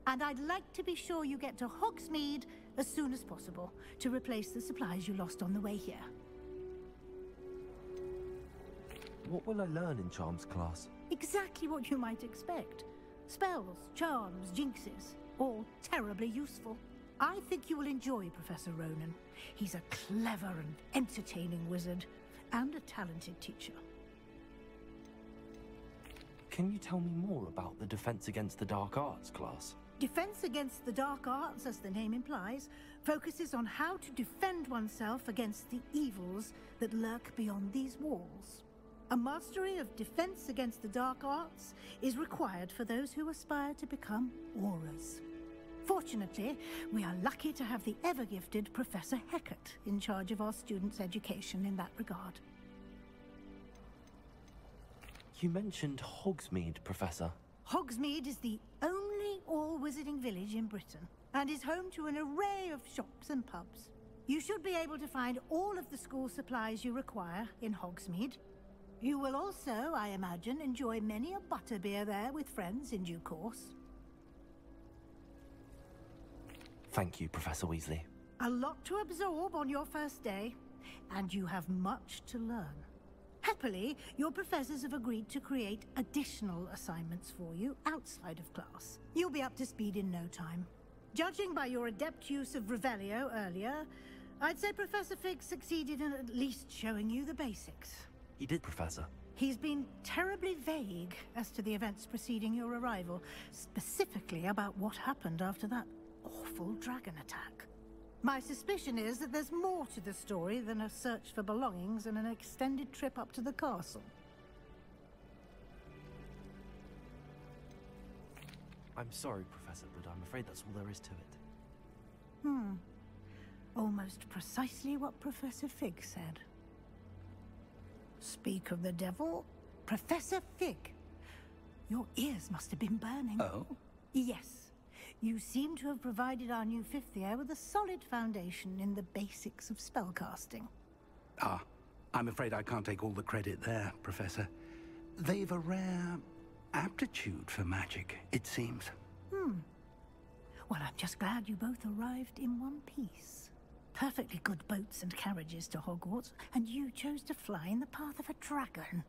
And I'd like to be sure you get to Hogsmeade as soon as possible to replace the supplies you lost on the way here. What will I learn in Charms class? Exactly what you might expect. Spells, charms, jinxes, all terribly useful. I think you will enjoy Professor Ronan. He's a clever and entertaining wizard, and a talented teacher. Can you tell me more about the Defense Against the Dark Arts class? Defense Against the Dark Arts, as the name implies, focuses on how to defend oneself against the evils that lurk beyond these walls. A mastery of Defense Against the Dark Arts is required for those who aspire to become Aurors. Fortunately, we are lucky to have the ever-gifted Professor Hecat in charge of our students' education in that regard. You mentioned Hogsmeade, Professor. Hogsmeade is the only all-wizarding village in Britain, and is home to an array of shops and pubs. You should be able to find all of the school supplies you require in Hogsmeade. You will also, I imagine, enjoy many a butterbeer there with friends in due course. Thank you, Professor Weasley. A lot to absorb on your first day, and you have much to learn. Happily, your professors have agreed to create additional assignments for you outside of class. You'll be up to speed in no time. Judging by your adept use of Revelio earlier, I'd say Professor Fig succeeded in at least showing you the basics. He did, Professor. He's been terribly vague as to the events preceding your arrival, specifically about what happened after that awful dragon attack. My suspicion is that there's more to the story than a search for belongings and an extended trip up to the castle. I'm sorry, Professor, but I'm afraid that's all there is to it. Almost precisely what Professor Fig said. Speak of the devil, Professor Fig. Your ears must have been burning. Oh? Yes. You seem to have provided our new fifth year with a solid foundation in the basics of spellcasting. Ah, I'm afraid I can't take all the credit there, Professor. They've a rare aptitude for magic, it seems. Well, I'm just glad you both arrived in one piece. perfectly good boats and carriages to Hogwarts, and you chose to fly in the path of a dragon.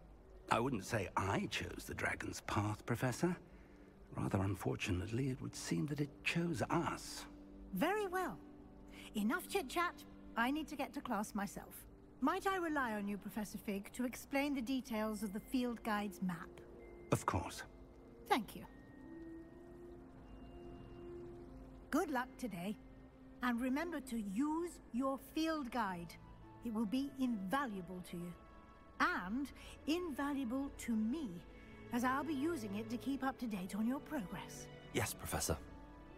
I wouldn't say I chose the dragon's path, Professor. Rather unfortunately, it would seem that it chose us. Very well. Enough chit-chat. I need to get to class myself. Might I rely on you, Professor Fig, to explain the details of the field guide's map? Of course. Thank you. Good luck today. And remember to use your field guide. It will be invaluable to you. And invaluable to me, as I'll be using it to keep up to date on your progress. Yes, Professor.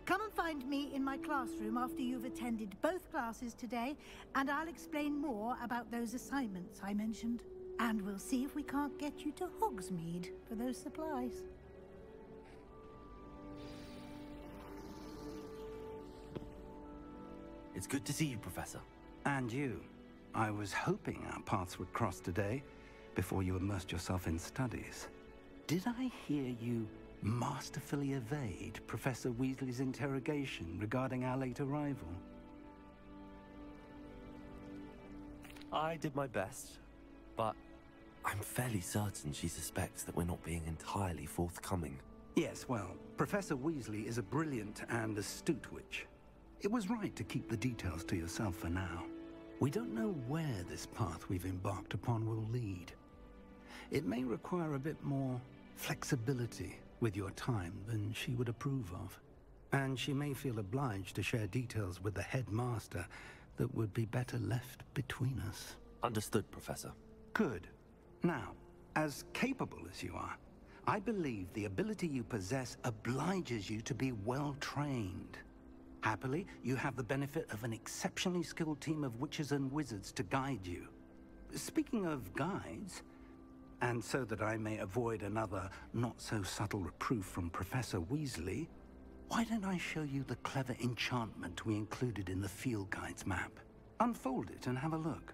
Come and find me in my classroom after you've attended both classes today, and I'll explain more about those assignments I mentioned. And we'll see if we can't get you to Hogsmeade for those supplies. It's good to see you, Professor. And you. I was hoping our paths would cross today, before you immersed yourself in studies. Did I hear you masterfully evade Professor Weasley's interrogation regarding our late arrival? I did my best, but I'm fairly certain she suspects that we're not being entirely forthcoming. Yes, well, Professor Weasley is a brilliant and astute witch. It was right to keep the details to yourself for now. We don't know where this path we've embarked upon will lead. It may require a bit more flexibility with your time than she would approve of. And she may feel obliged to share details with the headmaster that would be better left between us. Understood, Professor. Good. Now, as capable as you are, I believe the ability you possess obliges you to be well trained. Happily, you have the benefit of an exceptionally skilled team of witches and wizards to guide you. Speaking of guides, and so that I may avoid another not-so-subtle reproof from Professor Weasley, why don't I show you the clever enchantment we included in the field guide's map? Unfold it and have a look.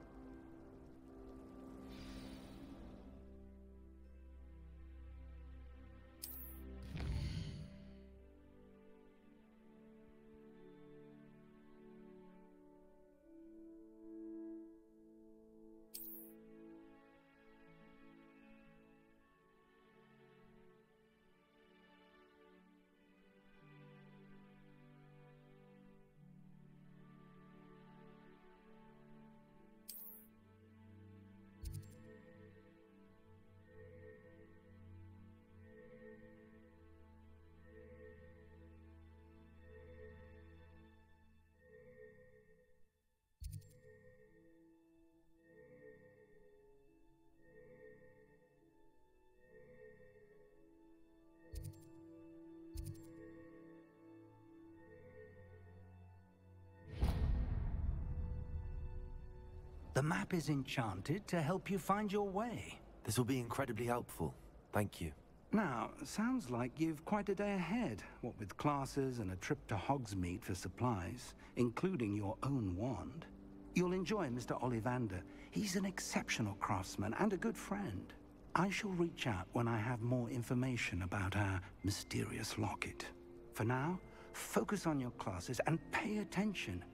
The map is enchanted to help you find your way. This will be incredibly helpful. Thank you. Now, sounds like you've quite a day ahead, what with classes and a trip to Hogsmeade for supplies, including your own wand. You'll enjoy Mr. Ollivander. He's an exceptional craftsman and a good friend. I shall reach out when I have more information about our mysterious locket. For now, focus on your classes and pay attention.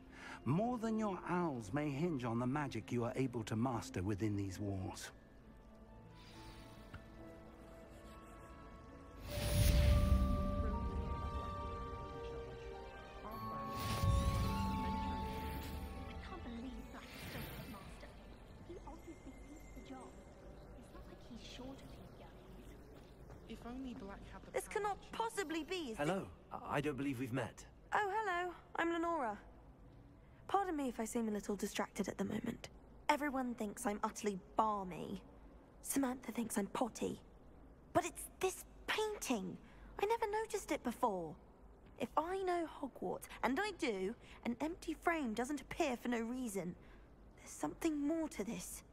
More than your owls may hinge on the magic you are able to master within these walls. This cannot possibly be. Hello. I don't believe we've met. Oh, hello. I'm Lenora. Pardon me if I seem a little distracted at the moment. Everyone thinks I'm utterly balmy. Samantha thinks I'm potty. But it's this painting. I never noticed it before. If I know Hogwarts, and I do, an empty frame doesn't appear for no reason. There's something more to this.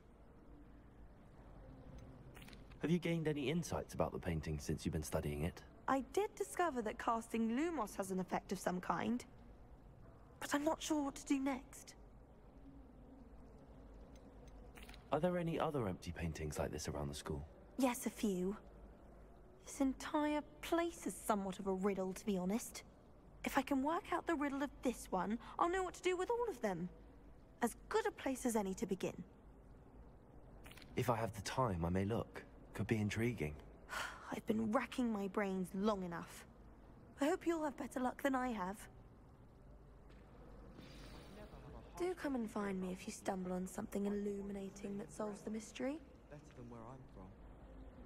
Have you gained any insights about the painting since you've been studying it? I did discover that casting Lumos has an effect of some kind. But I'm not sure what to do next. Are there any other empty paintings like this around the school? Yes, a few. This entire place is somewhat of a riddle, to be honest. If I can work out the riddle of this one, I'll know what to do with all of them. As good a place as any to begin. If I have the time, I may look. Could be intriguing. I've been racking my brains long enough. I hope you'll have better luck than I have. Do come and find me if you stumble on something illuminating that solves the mystery. Better than where I'm from.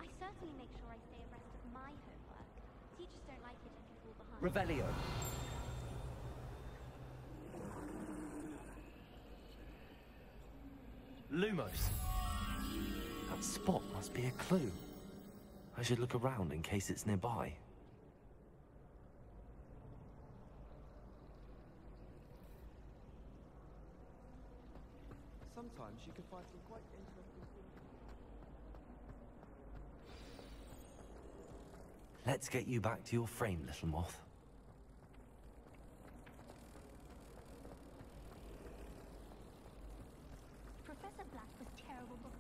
I certainly make sure I stay abreast of my homework. Teachers don't like it if you fall behind. Revelio. Lumos. That spot must be a clue. I should look around in case it's nearby. Sometimes you can find some quite interesting things. Let's get you back to your frame, little moth. Professor Black was terrible before.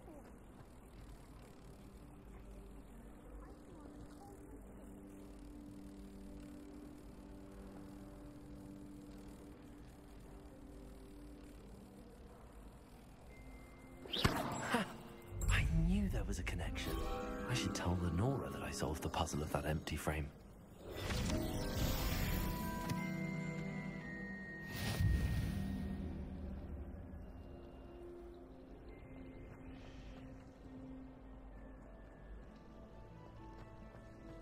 I knew there was a connection. I should tell Lenora that I solved the puzzle of that empty frame.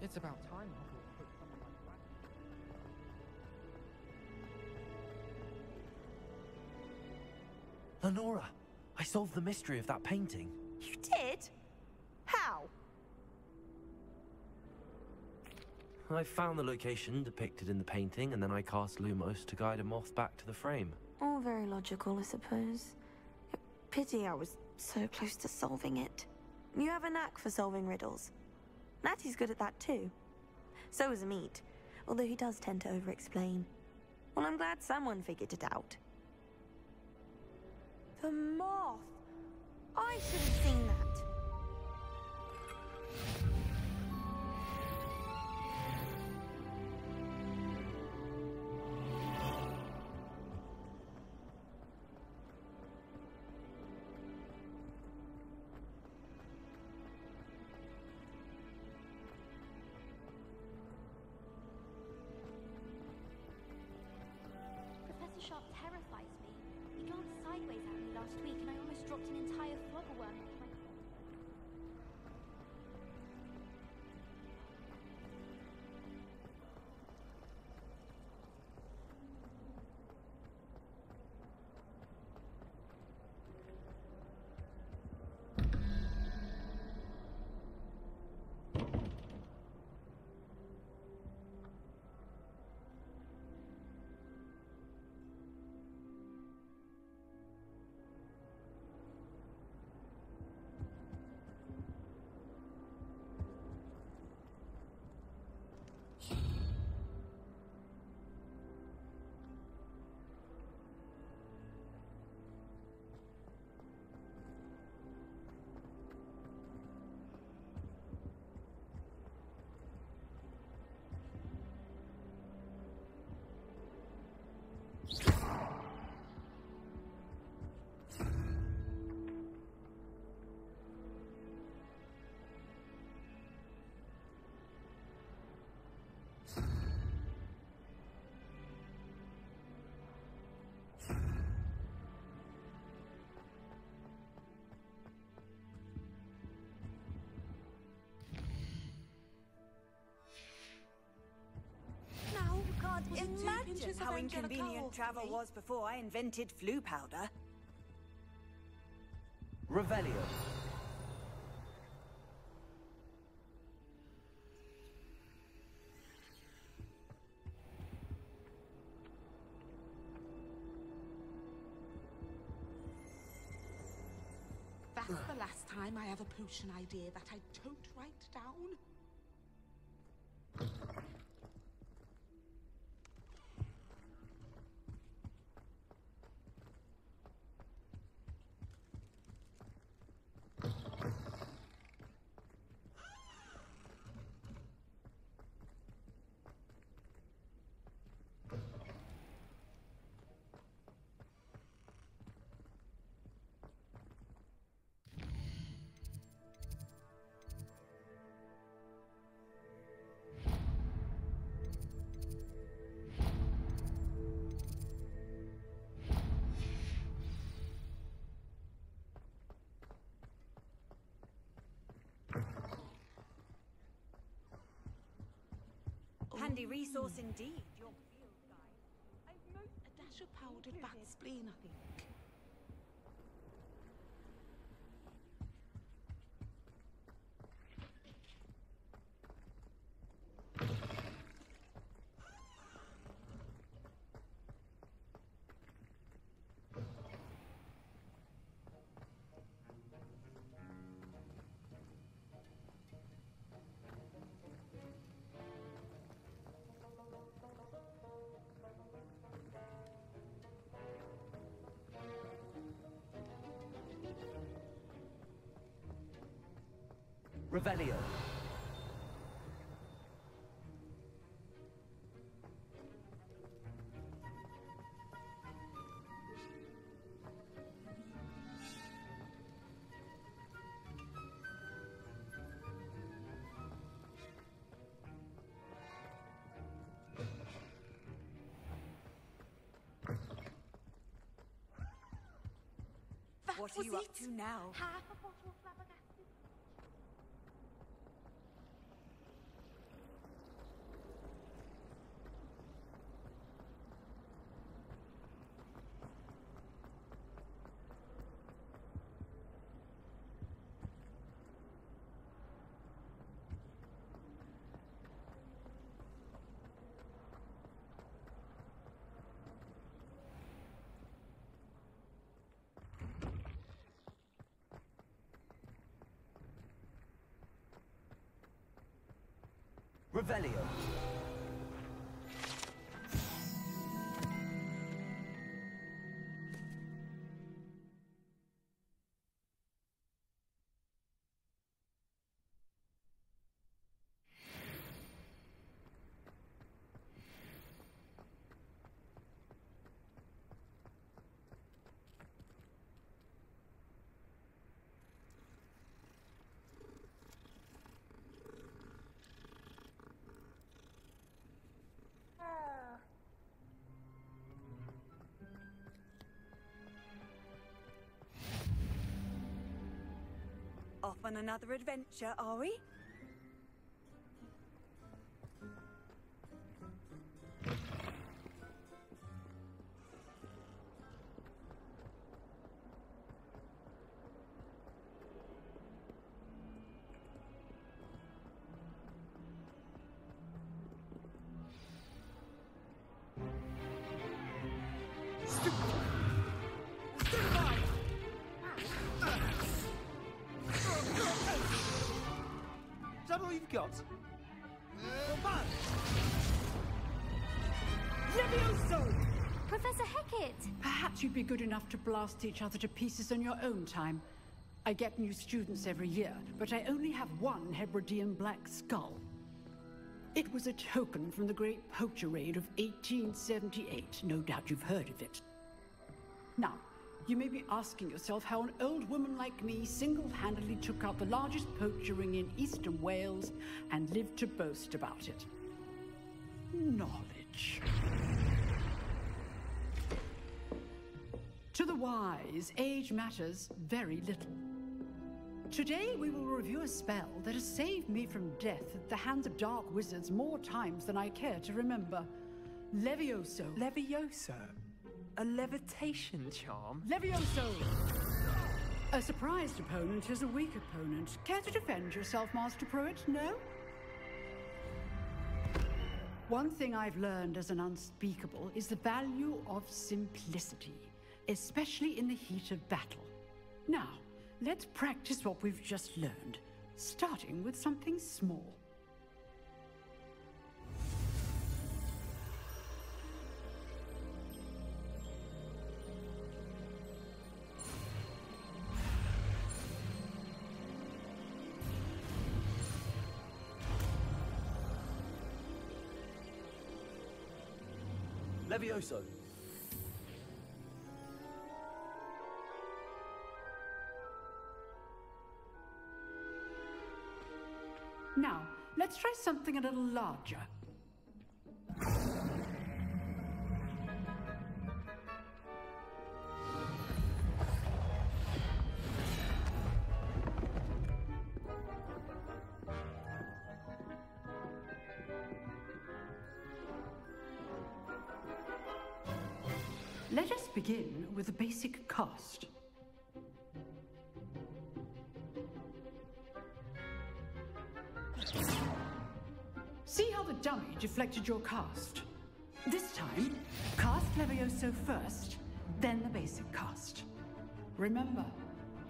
It's about time Hogwarts put someone like that. Lenora, I solved the mystery of that painting. You did? How? I found the location depicted in the painting, and then I cast Lumos to guide a moth back to the frame. All very logical, I suppose. Pity I was so close to solving it. You have a knack for solving riddles. Natty's good at that too. So is Amit, although he does tend to over-explain. Well, I'm glad someone figured it out. The moth! I should have seen that. Professor Sharp terrifies me. He glanced sideways at me last week and I almost dropped an entire floggerworm off my... Imagine how inconvenient travel was before I invented flu powder. Revelio. That's the last time I have a potion idea that I don't write down. handy resource indeed, your field guide. A dash of powdered bat spleen, I think. Revelio. What are you up to now? Half a bottle of flabbergasted. Revelio. Off on another adventure, are we? Is that all you've got? Levioso! Professor Hecat! Perhaps you'd be good enough to blast each other to pieces on your own time. I get new students every year, but I only have one Hebridean black skull. It was a token from the Great Poacher Raid of 1878. No doubt you've heard of it. Now, you may be asking yourself how an old woman like me single-handedly took out the largest poacher ring in eastern Wales and lived to boast about it. Knowledge. To the wise, age matters very little. Today we will review a spell that has saved me from death at the hands of dark wizards more times than I care to remember. Levioso. Levioso? A levitation charm? Levioso! A surprised opponent is a weak opponent. Care to defend yourself, Master Pruitt? No? One thing I've learned as an unspeakable is the value of simplicity, especially in the heat of battle. Now, let's practice what we've just learned, starting with something small. Levioso. Now, let's try something a little larger. Let us begin with the basic cast. See how the dummy deflected your cast? This time, cast Levioso first, then the basic cast. Remember,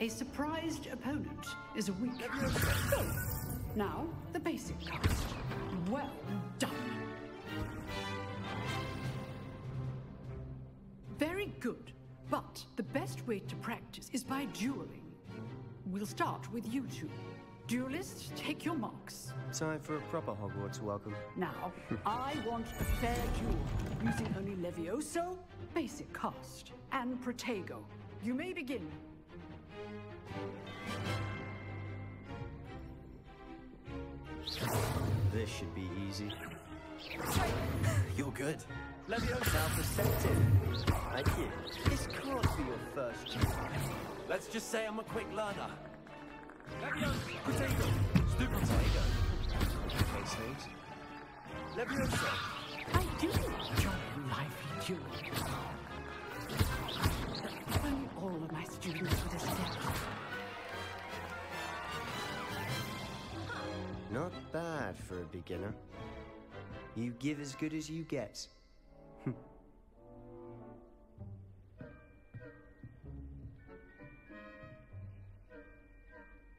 a surprised opponent is a weak. So, now, the basic cast. Well done. Very good, but the best way to practice is by dueling. We'll start with you two. Duelists, take your marks. Time for a proper Hogwarts welcome. Now, I want a fair duel, using only Levioso, basic cast, and Protego. You may begin. This should be easy. You're good. Leviosa perceptive. Thank you. This can't be your first duel. Let's just say I'm a quick learner. Leviosa! Potato! Stu Potato! Case names. Leviosa! I do enjoy a lively duel. If only all of my students were this adept. Not bad for a beginner. You give as good as you get.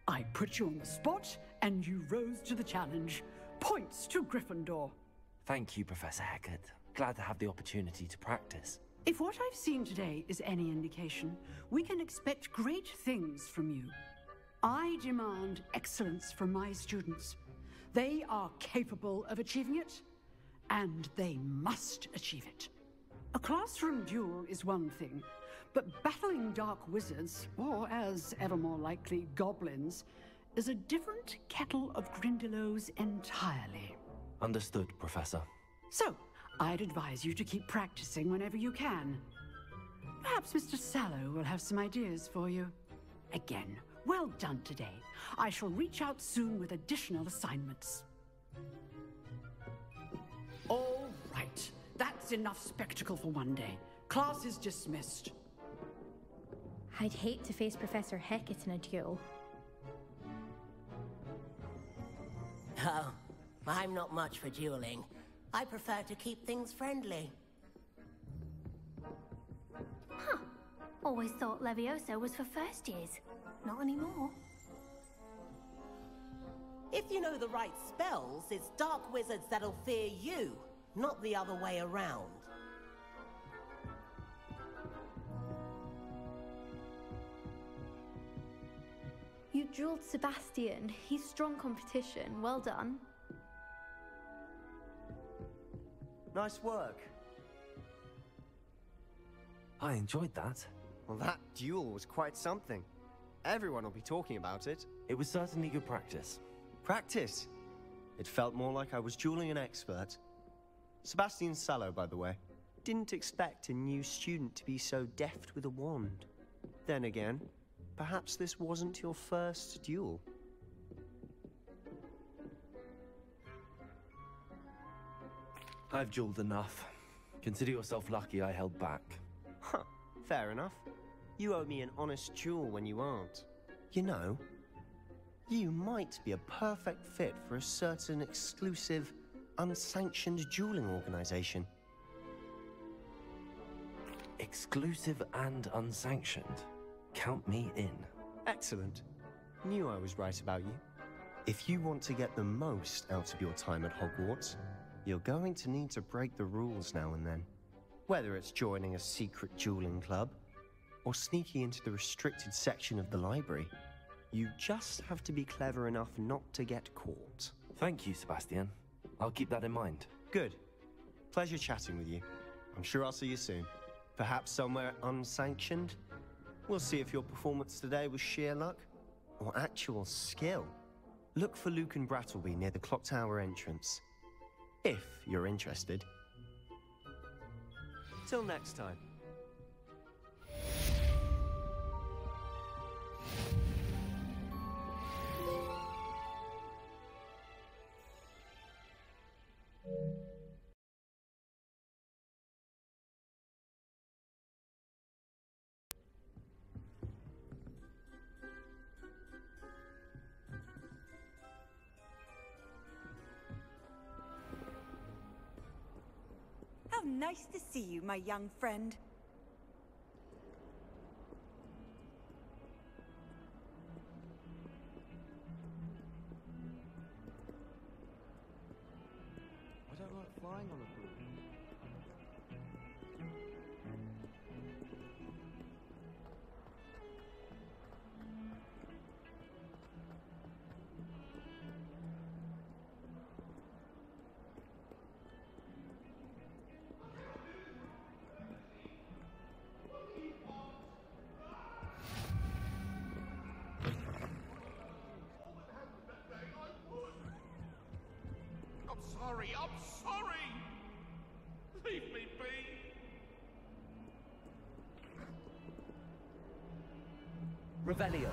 I put you on the spot, and you rose to the challenge. Points to Gryffindor. Thank you, Professor Hecat. Glad to have the opportunity to practice. If what I've seen today is any indication, we can expect great things from you. I demand excellence from my students. They are capable of achieving it, and they must achieve it. A classroom duel is one thing, but battling dark wizards, or as ever more likely, goblins, is a different kettle of Grindylows entirely. Understood, Professor. So, I'd advise you to keep practicing whenever you can. Perhaps Mr. Sallow will have some ideas for you. Again, well done today. I shall reach out soon with additional assignments. All right. That's enough spectacle for one day. Class is dismissed. I'd hate to face Professor Hecat in a duel. Oh, I'm not much for dueling. I prefer to keep things friendly. Huh. Always thought Levioso was for first years. Not anymore. If you know the right spells, it's dark wizards that'll fear you, not the other way around. You dueled Sebastian. He's strong competition. Well done. Nice work. I enjoyed that. Well, that duel was quite something. Everyone will be talking about it. It was certainly good practice. Practice? It felt more like I was dueling an expert. Sebastian Sallow, by the way. Didn't expect a new student to be so deft with a wand. Then again, perhaps this wasn't your first duel. I've dueled enough. Consider yourself lucky I held back. Huh, fair enough. You owe me an honest duel when you aren't. You know, you might be a perfect fit for a certain exclusive, unsanctioned dueling organization. Exclusive and unsanctioned? Count me in. Excellent. Knew I was right about you. If you want to get the most out of your time at Hogwarts, you're going to need to break the rules now and then. Whether it's joining a secret dueling club, or sneaking into the restricted section of the library, you just have to be clever enough not to get caught. Thank you, Sebastian. I'll keep that in mind. Good. Pleasure chatting with you. I'm sure I'll see you soon. Perhaps somewhere unsanctioned? We'll see if your performance today was sheer luck or actual skill. Look for Luke and Brattleby near the clock tower entrance, if you're interested. Till next time. nice to see you, my young friend. I don't like flying on a broom. I'm sorry! Leave me be! Revelio.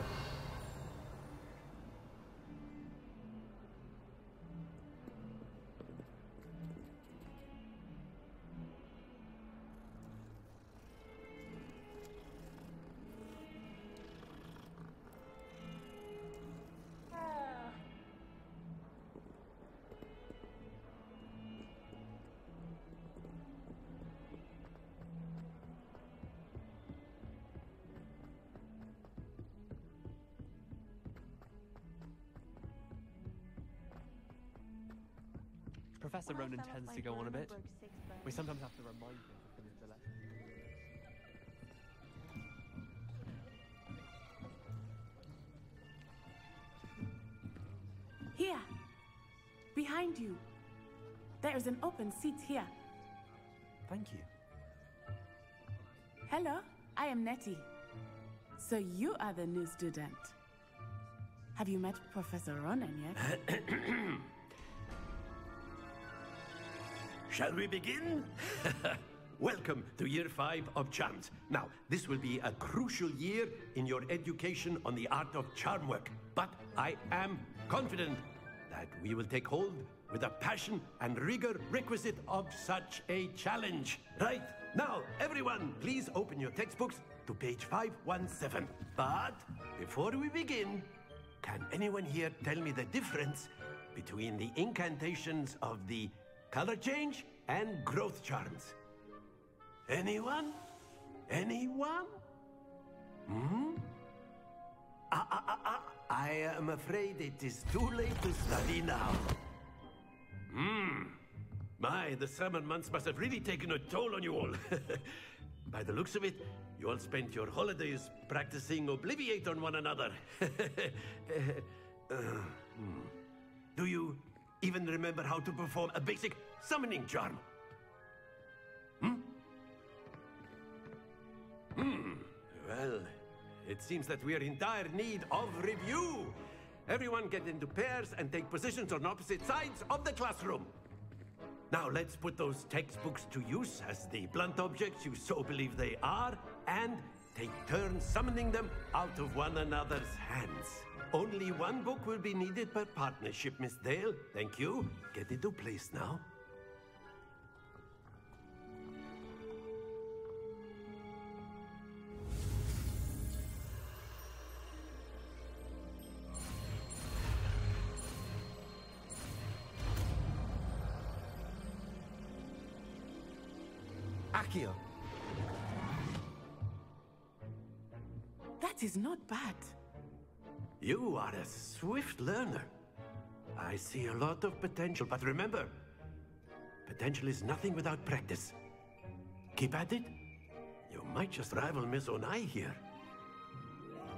Professor Ronan tends to go on a bit. We sometimes have to remind him to finish the lesson. Here. Behind you. There is an open seat here. Thank you. Hello, I am Nettie. So you are the new student. Have you met Professor Ronan yet? Shall we begin? Welcome to Year 5 of Charms. Now, this will be a crucial year in your education on the art of charm work. But I am confident that we will take hold with the passion and rigor requisite of such a challenge. Right, now, everyone, please open your textbooks to page 517. But before we begin, can anyone here tell me the difference between the incantations of the color change and growth charms? Anyone? Anyone? I am afraid it is too late to study now. My, the summer months must have really taken a toll on you all. By the looks of it, you all spent your holidays practicing Obliviate on one another. Do you even remember how to perform a basic summoning charm? Well, it seems that we are in dire need of review. Everyone get into pairs and take positions on opposite sides of the classroom. Now let's put those textbooks to use as the blunt objects you so believe they are, and take turns summoning them out of one another's hands. Only one book will be needed per partnership, Miss Dale. Thank you. Get into place now. Accio. That is not bad. You are a swift learner. I see a lot of potential, but remember, potential is nothing without practice. Keep at it. You might just rival Miss Onai here.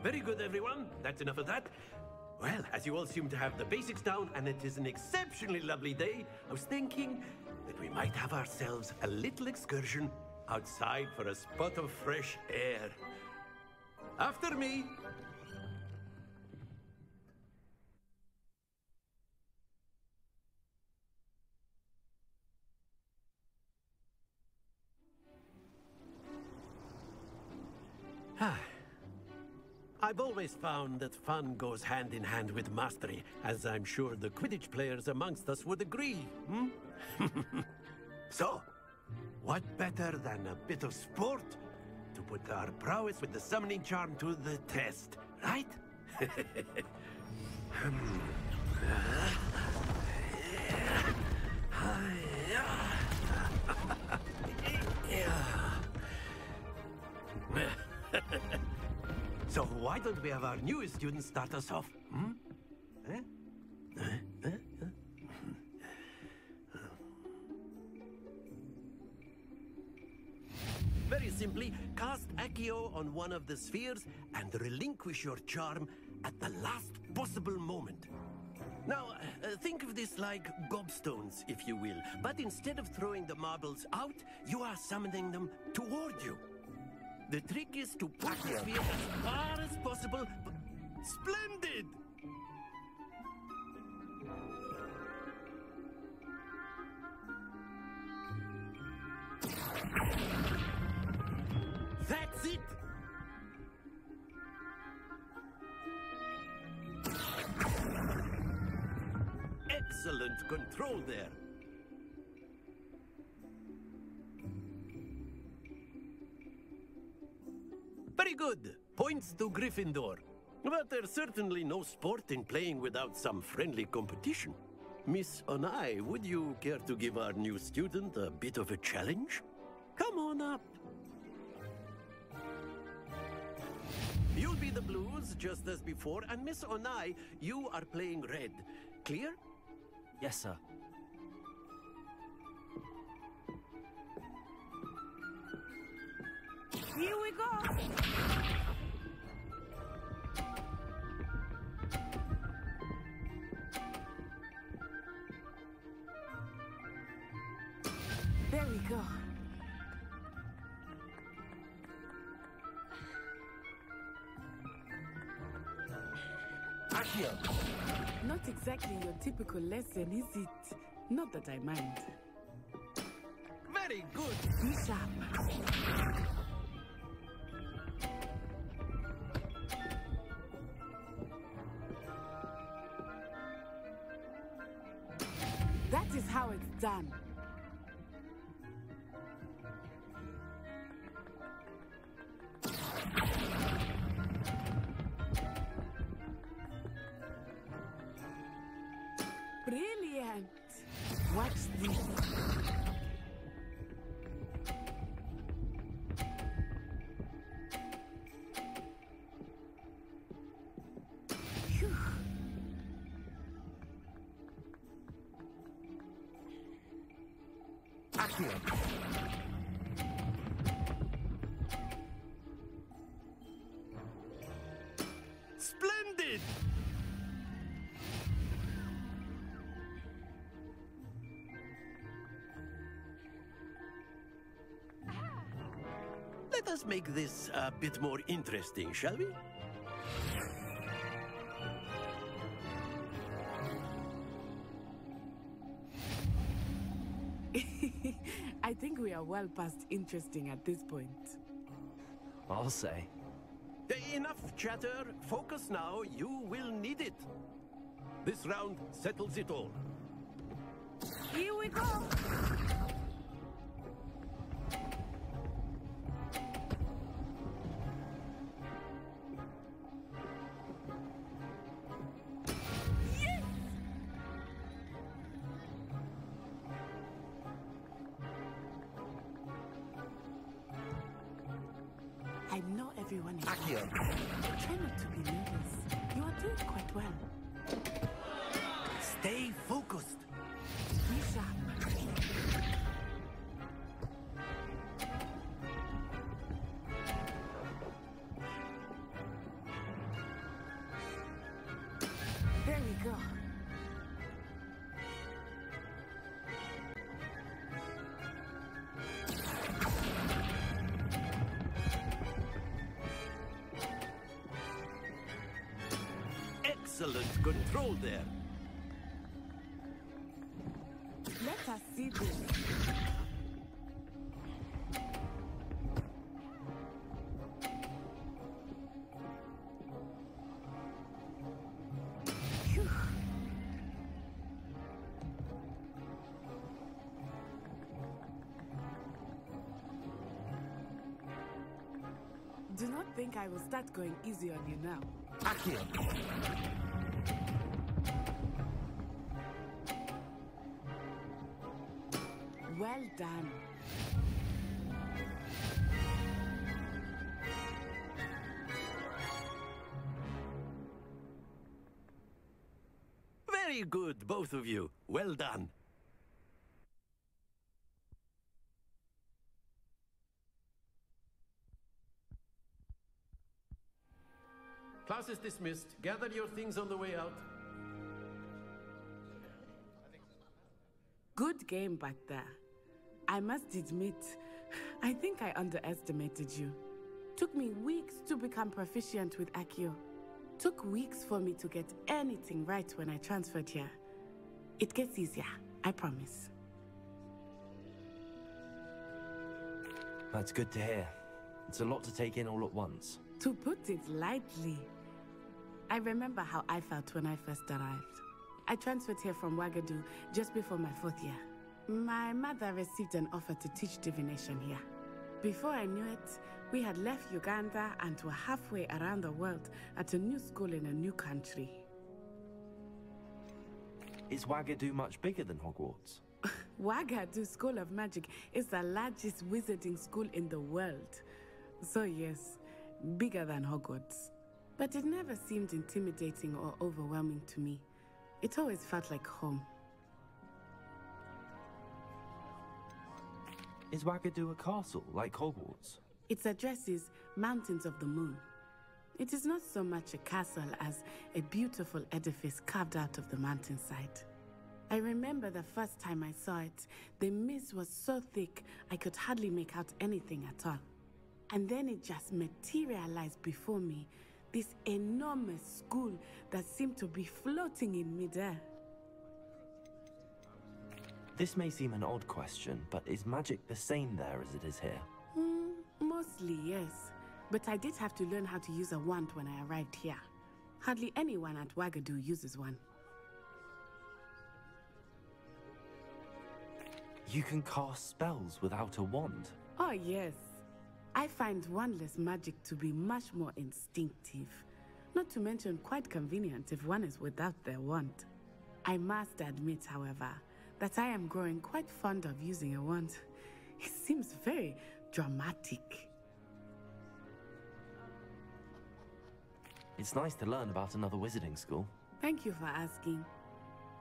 Very good, everyone. That's enough of that. Well, as you all seem to have the basics down, and it is an exceptionally lovely day, I was thinking that we might have ourselves a little excursion outside for a spot of fresh air. After me. I've always found that fun goes hand in hand with mastery, as I'm sure the Quidditch players amongst us would agree, So, what better than a bit of sport to put our prowess with the summoning charm to the test, right? So why don't we have our newest student start us off? Hmm? Eh? Very simply, cast Accio on one of the spheres and relinquish your charm at the last possible moment. Now, think of this like gobstones, if you will. But instead of throwing the marbles out, you are summoning them toward you. The trick is to push the sphere as far as possible. Splendid! That's it! Excellent control there. Very good. Points to Gryffindor. But there's certainly no sport in playing without some friendly competition. Miss Onai, would you care to give our new student a bit of a challenge? Come on up. You'll be the blues, just as before, and Miss Onai, you are playing red. Clear? Yes, sir. Here we go! There we go. Not exactly your typical lesson, is it? Not that I mind. Very good. Be sharp. That is how it's done. Brilliant! Watch this. Phew. Splendid! Let us make this a bit more interesting, shall we? I think we are well past interesting at this point. I'll say. Enough chatter. Focus now. You will need it. This round settles it all. Here we go! I know everyone is Try not to be nervous. You are doing quite well. Stay focused. Be sharp. There we go. Excellent control there. Let us see this. Phew. Do not think I will start going easy on you now. Well done. Very good, both of you. Well done. Class is dismissed. Gather your things on the way out. Good game back there. I must admit, I think I underestimated you. Took me weeks to become proficient with Accio. Took weeks for me to get anything right when I transferred here. It gets easier, I promise. That's good to hear. It's a lot to take in all at once. To put it lightly, I remember how I felt when I first arrived. I transferred here from Wagadu just before my 4th year. My mother received an offer to teach divination here. Before I knew it, we had left Uganda and were halfway around the world at a new school in a new country. Is Wagadu much bigger than Hogwarts? Wagadu School of Magic is the largest wizarding school in the world. So yes, bigger than Hogwarts. But it never seemed intimidating or overwhelming to me. It always felt like home. Is Wagadu a castle, like Hogwarts? Its address is Mountains of the Moon. It is not so much a castle as a beautiful edifice carved out of the mountainside. I remember the first time I saw it, the mist was so thick I could hardly make out anything at all. And then it just materialized before me, this enormous school that seemed to be floating in midair. This may seem an odd question, but is magic the same there as it is here? Mostly, yes. But I did have to learn how to use a wand when I arrived here. Hardly anyone at Wagadu uses one. You can cast spells without a wand? Oh, yes. I find wandless magic to be much more instinctive. Not to mention quite convenient if one is without their wand. I must admit, however, that I am growing quite fond of using a wand. It seems very dramatic. It's nice to learn about another wizarding school. Thank you for asking.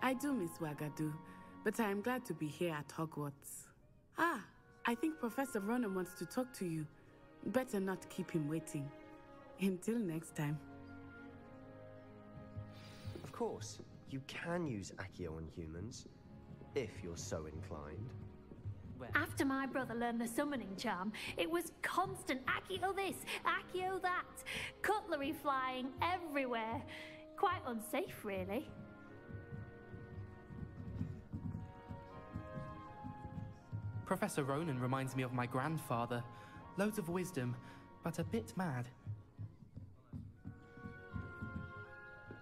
I do miss Wagadu, but I am glad to be here at Hogwarts. Ah, I think Professor Ronan wants to talk to you. Better not keep him waiting. Until next time. Of course, you can use Accio on humans, if you're so inclined. After my brother learned the summoning charm, it was constant Accio this, Accio that. Cutlery flying everywhere. Quite unsafe, really. Professor Ronan reminds me of my grandfather. Loads of wisdom, but a bit mad.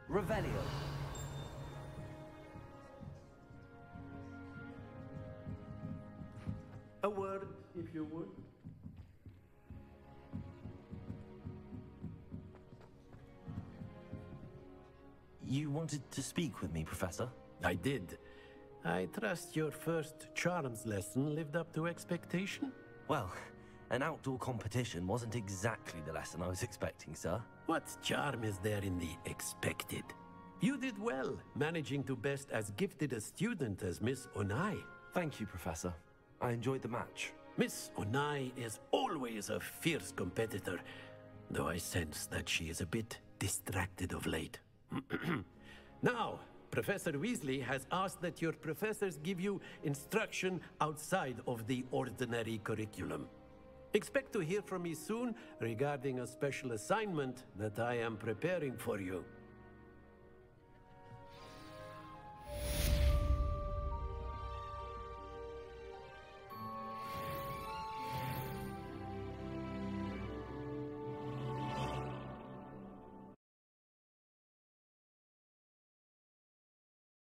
Revelio. A word, if you would. You wanted to speak with me, Professor? I did. I trust your first charms lesson lived up to expectation? Well, an outdoor competition wasn't exactly the lesson I was expecting, sir. What charm is there in the expected? You did well, managing to best as gifted a student as Miss Onai. Thank you, Professor. I enjoyed the match. Miss Onai is always a fierce competitor, though I sense that she is a bit distracted of late. Now, Professor Weasley has asked that your professors give you instruction outside of the ordinary curriculum. Expect to hear from me soon regarding a special assignment that I am preparing for you.